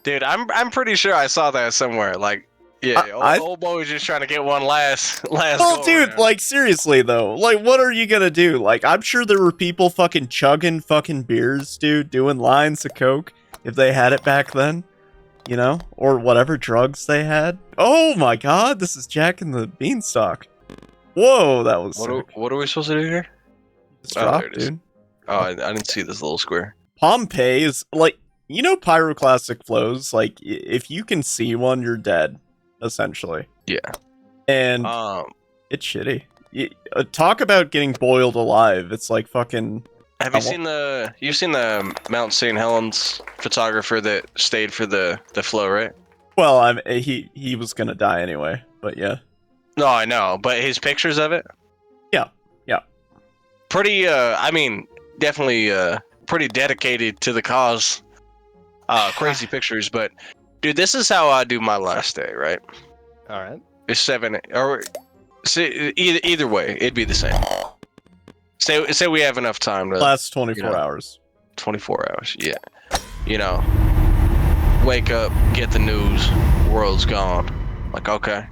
dude. I'm pretty sure I saw that somewhere. Like, yeah, I- old boy was just trying to get one last. Oh, go dude, around. like seriously though, like what are you gonna do? Like I'm sure there were people fucking chugging fucking beers, dude, doing lines of coke if they had it back then, you know, or whatever drugs they had. Oh my god, this is Jack and the Beanstalk. Whoa, that was sick. What are we supposed to do here? Just Oh, drop, there it is. dude. Oh, I didn't see this little square. Pompeii is like, you know, pyroclastic flows. Like if you can see one, you're dead, essentially. Yeah. And it's shitty. Talk about getting boiled alive. It's like fucking. Have you seen the Mount St. Helens photographer that stayed for the flow, right? Well, he was gonna die anyway, but yeah. No, I know, but his pictures of it? Yeah, yeah. Pretty I mean, definitely pretty dedicated to the cause. Crazy pictures, but dude, this is how I do my last day, right? All right. It's 7 or see, either way, it'd be the same. Say we have enough time to Last 24 you know. hours. 24 hours, yeah. You know, wake up, get the news, world's gone. Like, okay,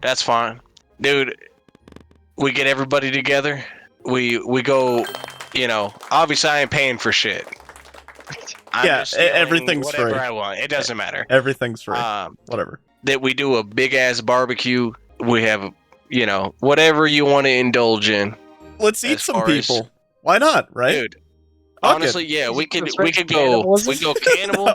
that's fine. Dude, we get everybody together. We go, you know, obviously I ain't paying for shit. I'm Yeah, just stealing everything's whatever free. I want. It doesn't matter. Everything's free. Whatever. That we do a big ass barbecue. We have, you know, whatever you want to indulge in. Let's eat as some far as- people. Why not, right? Dude, Fuck honestly, yeah, we could That's we right, could go cannibalism. we go cannibal.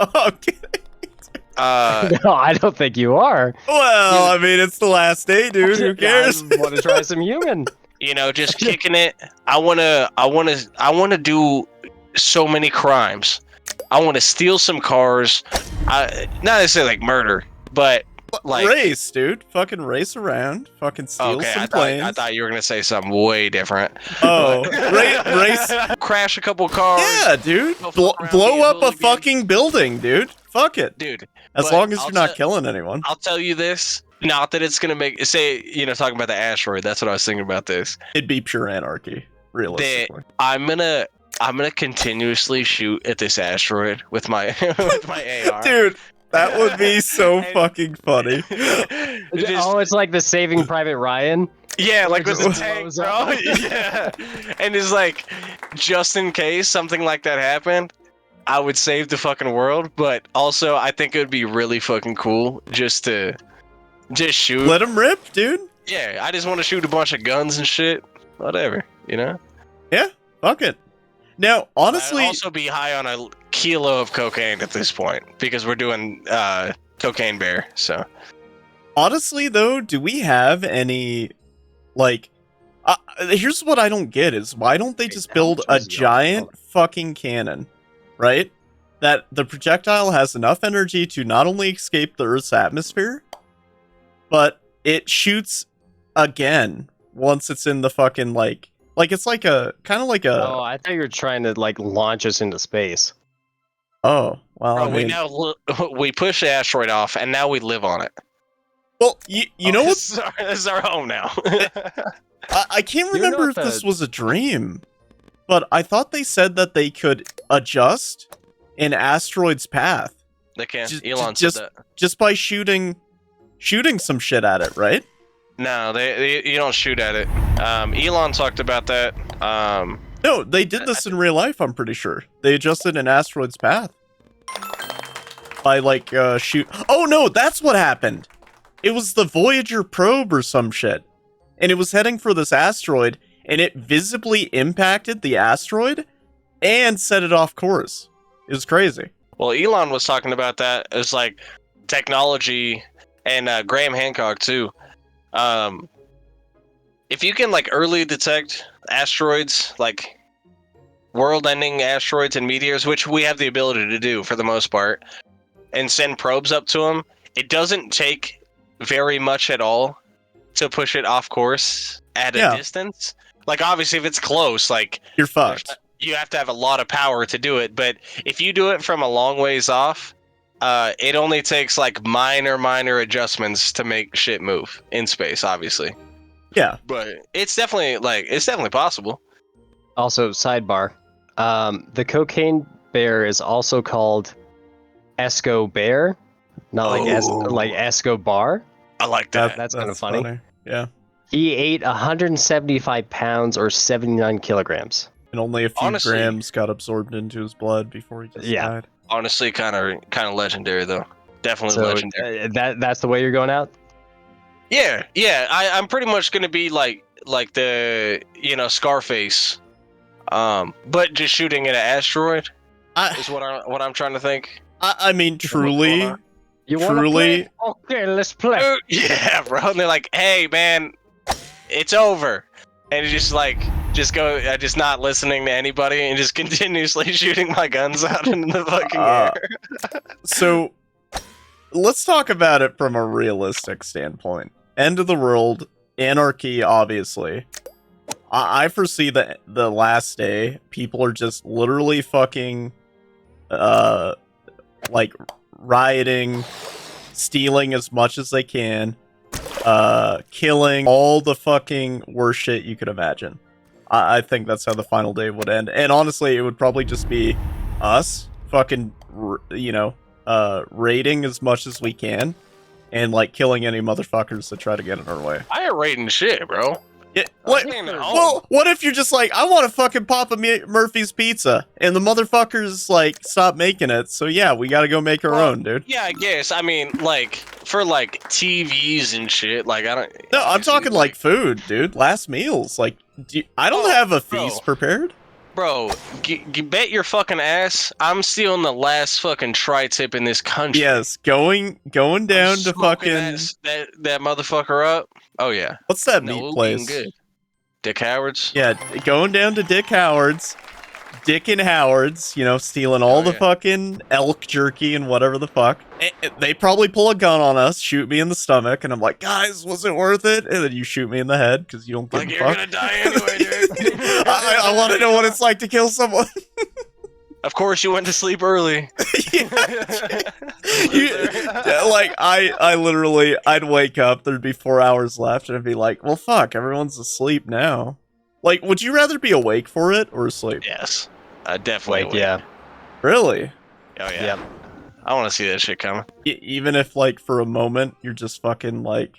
Okay. No, I don't think you are. Well, I mean, it's the last day, dude. Who cares? I want to try some human. You know, just kicking it. I wanna do so many crimes. I want to steal some cars. Not necessarily like murder, but like race, dude. Fucking race around. Fucking steal okay. some planes. I thought you were gonna say something way different. Oh, race. Crash a couple cars. Yeah, dude. Go fuck around, be Blow a up a hooligan. fucking building, dude. Fuck it. Dude. As but long as I'll you're not tell- killing anyone. I'll tell you this. Not that it's gonna make say talking about the asteroid. That's what I was thinking about this. It'd be pure anarchy, realistically. I'm gonna continuously shoot at this asteroid with my with my AR. Dude, that would be so And- fucking funny. Oh, it's like the Saving Private Ryan. Yeah, like with the Just tank, blows bro. up. Yeah. And it's like, just in case something like that happened, I would save the fucking world. But also, I think it would be really fucking cool just to shoot. Let him rip, dude. Yeah, I just want to shoot a bunch of guns and shit. Whatever, you know? Yeah, fuck it. Now, honestly, I'd also be high on a kilo of cocaine at this point because we're doing Cocaine Bear, so. honestly though, do we have any like? Here's what I don't get: is why don't they just build a giant fucking cannon, right? That the projectile has enough energy to not only escape the Earth's atmosphere, but it shoots again once it's in the fucking like it's like a kind of like a. Oh, I thought you were trying to like launch us into space. Oh well, Bro, I mean, we push the asteroid off, and now we live on it. well, you know what? This is our home now. I can't You know remember if what this the- was a dream, but I thought they said that they could adjust an asteroid's path They can. Just- Elon just- said that. just by shooting some shit at it, right? No, you don't shoot at it. Elon talked about that. No, they did this in real life, I'm pretty sure. They adjusted an asteroid's path. By, like, shoot... Oh, no, that's what happened! It was the Voyager probe or some shit. And it was heading for this asteroid, and it visibly impacted the asteroid and set it off course. It was crazy. Well, Elon was talking about that as like technology, and Graham Hancock too. If you can like early detect asteroids, like world-ending asteroids and meteors, which we have the ability to do for the most part, and send probes up to them, it doesn't take very much at all to push it off course at a distance. Like obviously if it's close, like You're fucked. you have to have a lot of power to do it, but if you do it from a long ways off, it only takes like minor adjustments to make shit move in space, obviously. Yeah. But it's definitely possible. Also, sidebar. The Cocaine Bear is also called Esco Bear, not like Escobar. I like that. That's kind of funny. Yeah. He ate 175 pounds or 79 kilograms. And only a few Honestly- grams got absorbed into his blood before he just Yeah. died. Honestly, kind of legendary though. Definitely So legendary. that's the way you're going out. Yeah. I'm pretty much gonna be like the Scarface, but just shooting at an asteroid is what I'm trying to think. I mean, truly, You wanna Truly- play? Okay, let's play. Yeah, bro. And they're like, "Hey, man, it's over," and it's just not listening to anybody and just continuously shooting my guns out into the fucking air. So, let's talk about it from a realistic standpoint. End of the world, anarchy, obviously. I foresee that the last day, people are just literally fucking, like, rioting, stealing as much as they can, killing all the fucking worst shit you could imagine. I think that's how the final day would end. And honestly, it would probably just be us fucking, raiding as much as we can and, like, killing any motherfuckers that try to get in our way. I ain't raiding shit, bro. Yeah, what, I ain't at home. well, what if you're just like, I want to fucking pop a Murphy's Pizza, and the motherfuckers, like, stop making it, so yeah, we gotta go make our own, dude. Yeah, I guess. I mean, like for like TVs and shit. Like I don't. No, I'm talking, like, food, dude. Last meals. Like, I don't have a feast prepared. Bro, bet your fucking ass I'm stealing the last fucking tri-tip in this country. Yes, going down to Smoking fucking... that motherfucker up. Oh yeah. What's that No, meat we're place? getting good. Dick Howard's. Yeah, going down to Dick Howard's. Dick and Howard's, stealing all the yeah. fucking elk jerky and whatever the fuck. They probably pull a gun on us, shoot me in the stomach, and I'm like, guys, was it worth it? And then you shoot me in the head because you don't give Like a you're fuck. gonna die anyway, dude. I want to know what it's like to kill someone. Of course, you went to sleep early. Like, I literally, I'd wake up, there'd be 4 hours left, and I'd be like, well, fuck, everyone's asleep now. Like, would you rather be awake for it or asleep? Yes, definitely. Like, yeah. Really? Oh yeah. Yep. I want to see that shit coming. Even if like for a moment you're just fucking like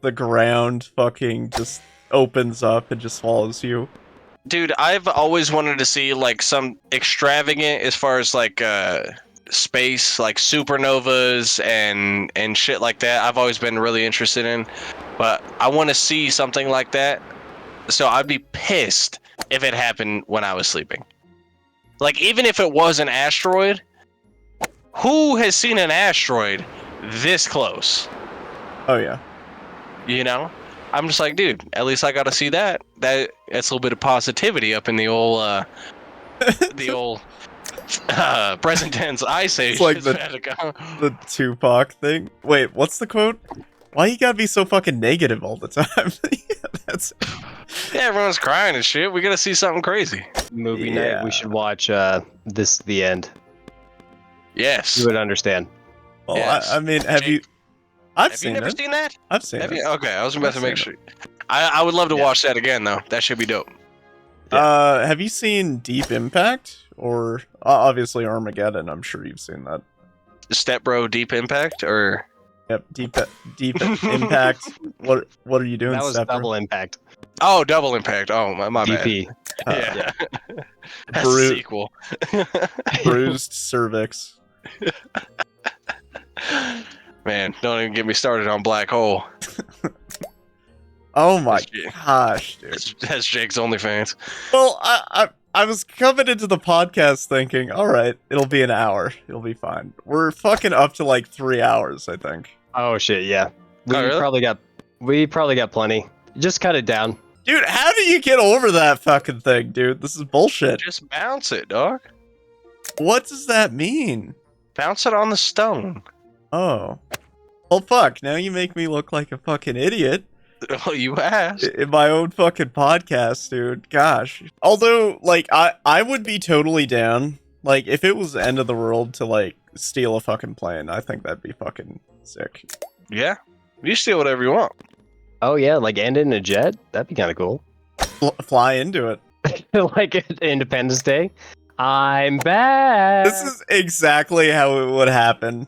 the ground fucking just opens up and just swallows you. Dude, I've always wanted to see like some extravagant as far as like space, like supernovas and shit like that. I've always been really interested in, but I want to see something like that. So I'd be pissed if it happened when I was sleeping. Like even if it was an asteroid, who has seen an asteroid this close? Oh yeah. You know? I'm just like, dude, at least I got to see that. That's a little bit of positivity up in the old present tense ice age. It's like the Tupac thing. Wait, what's the quote? Why you gotta be so fucking negative all the time? That's Yeah, everyone's crying and shit. We gotta see something crazy. Movie night. We should watch this. The end. Yes. You would understand. well. Yes. I mean, have Jake, you? I've Have seen you never it. seen that? I've seen Have it. you? Okay, I was about I've to make seen sure. I would love to watch that again though. That should be dope. Have you seen Deep Impact or obviously Armageddon? I'm sure you've seen that. Step Bro Deep Impact or Yep, Deep Impact. What are you doing? That was Stepper? Double Impact. oh, Double Impact. Oh, my bad. DP. Yeah. That's Bru- a sequel. Bruised cervix. Man, don't even get me started on Black Hole. Oh my That's- gosh, dude. That's Jake's OnlyFans. Well, I was coming into the podcast thinking, all right, it'll be an hour, it'll be fine. We're fucking up to like 3 hours, I think. Oh shit, yeah. We Oh, really? probably got plenty. Just cut it down. Dude, how do you get over that fucking thing, dude? This is bullshit. Just bounce it, dog. What does that mean? Bounce it on the stone. Oh. Well, fuck, now you make me look like a fucking idiot. Oh, you asked. In my own fucking podcast, dude. Gosh. Although, like, I would be totally down. Like, if it was the end of the world to, like, steal a fucking plane, I think that'd be fucking sick. Yeah. You steal whatever you want. Oh yeah, like end in a jet. That'd be kind of cool. Fly into it. Like Independence Day. I'm back. This is exactly how it would happen.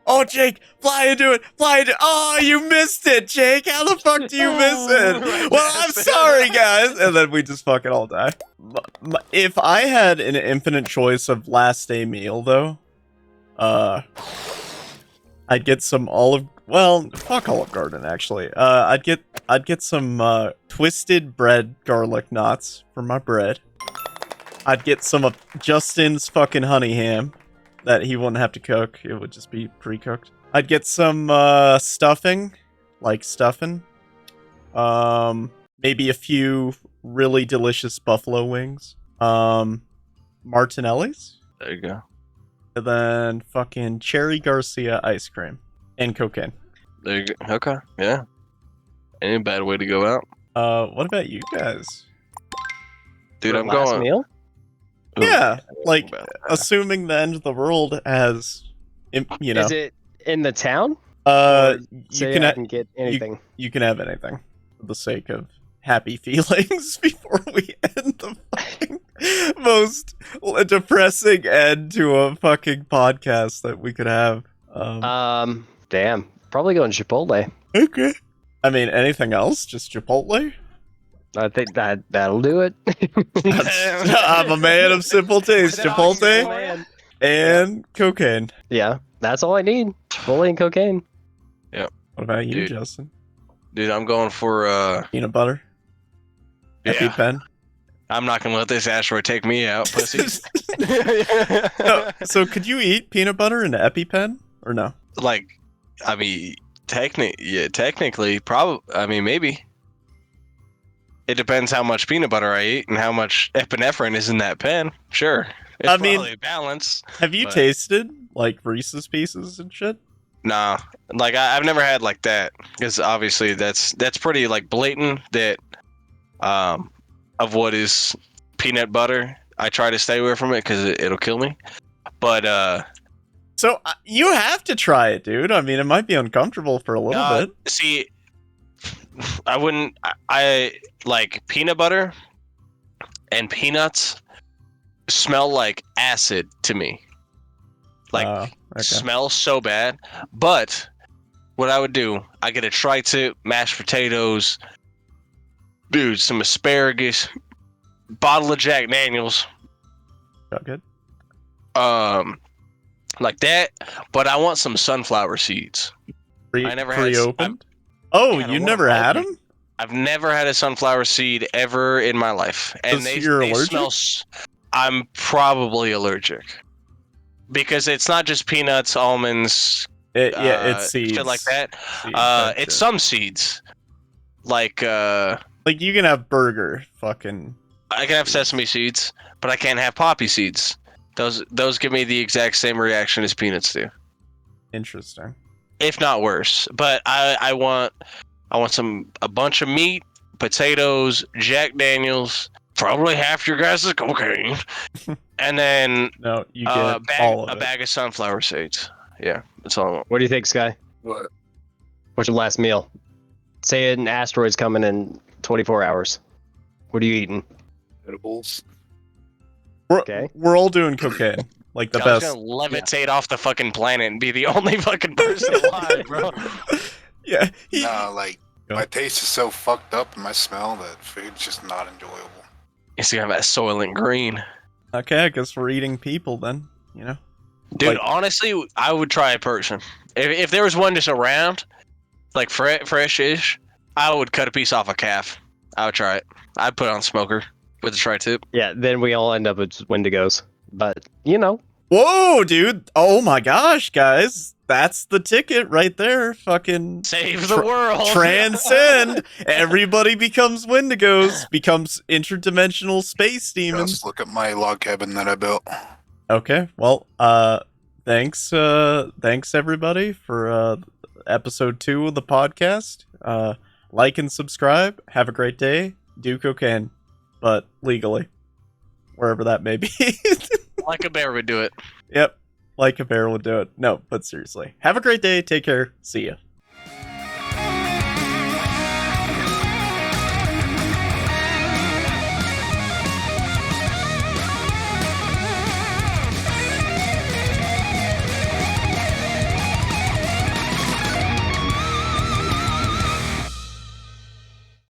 Oh, Jake, fly into it, fly into. Oh, you missed it, Jake. How the fuck do you miss it? Right Well, I'm past it. sorry, guys. And then we just fucking all die. If I had an infinite choice of last day meal, though, I'd get some Olive. Well, fuck Olive Garden, actually. I'd get some twisted bread garlic knots for my bread. I'd get some of Justin's fucking honey ham that he wouldn't have to cook. It would just be pre-cooked. I'd get some stuffing, like stuffing. Maybe a few really delicious buffalo wings. Martinelli's. There you go. And then fucking Cherry Garcia ice cream. And cocaine. There you go. Okay. Yeah. Ain't a bad way to go out. What about you guys? Dude, For I'm last going. meal? Ooh, Yeah, like bad. assuming the end of the world has, you know, Is it in the town? you Say can I ha- can get anything. you can have anything for the sake of happy feelings before we end the fucking most depressing end to a fucking podcast that we could have. Damn. Probably going Chipotle. Okay. I mean, anything else? Just Chipotle? I think that'll do it. I'm a man of simple taste. Chipotle and cocaine. Yeah, that's all I need. Chipotle and cocaine. What about you, Dude. Justin? Dude, I'm going for Peanut butter? yeah. EpiPen? I'm not gonna let this asteroid take me out, pussies. No, so could you eat peanut butter in an EpiPen or no? Like, I mean, technically, probably. I mean, maybe. It depends how much peanut butter I eat and how much epinephrine is in that pen. Sure, it's I mean- probably a balance. Have you But- tasted like Reese's Pieces and shit? Nah, like I've never had like that because obviously that's pretty like blatant that of what is peanut butter. I try to stay away from it because it'll kill me. But So you have to try it, dude. I mean, it might be uncomfortable for a little bit. see, I wouldn't. I like peanut butter and peanuts smell like acid to me. Like, okay. smells so bad. But what I would do, I get a tri-tip, mashed potatoes, dude, some asparagus, bottle of Jack Daniels, Got good. like that. But I want some sunflower seeds. I never had. Pre-opened. Oh, Yeah, I you don't never want had open. them? I've never had a sunflower seed ever in my life, and So they you're they allergic? smell. I'm probably allergic because it's not just peanuts, almonds, It's seeds. shit like that. Seeds, that It's shit. some seeds. Like Like you can have burger, fucking. I can have sesame seeds, but I can't have poppy seeds. Those give me the exact same reaction as peanuts do, Interesting. if not worse. But I want a bunch of meat, potatoes, Jack Daniels, probably half your guys' cocaine, and then No, you get all of it. bag of sunflower seeds. Yeah, that's all I want. What do you think, Sky? What? What's your last meal? Say an asteroid's coming in 24 hours. What are you eating? Edibles. Okay. We're all doing cocaine. Like the I was best. gonna levitate off the fucking planet and be the only fucking person alive, bro. Yeah. Nah, like Go. my taste is so fucked up and my smell that food's just not enjoyable. You see, I'm that Soylent Green. Okay, I guess we're eating people then. You know. Dude, Like- honestly, I would try a person. If there was one just around, like fresh-ish, I would cut a piece off a calf. I would try it. I'd put it on smoker with a tri-tip. Yeah, then we all end up with Wendigos. But, you know. Whoa, dude! Oh my gosh, guys, that's the ticket right there. Fucking Save the world. transcend. Everybody becomes Wendigos, becomes interdimensional space demons. Just look at my log cabin that I built. Okay, well, thanks everybody for episode 2 of the podcast. Like and subscribe. Have a great day. Do cocaine, but legally, wherever that may be. Like a bear would do it. Yep, like a bear would do it. No, but seriously, have a great day. Take care. See ya.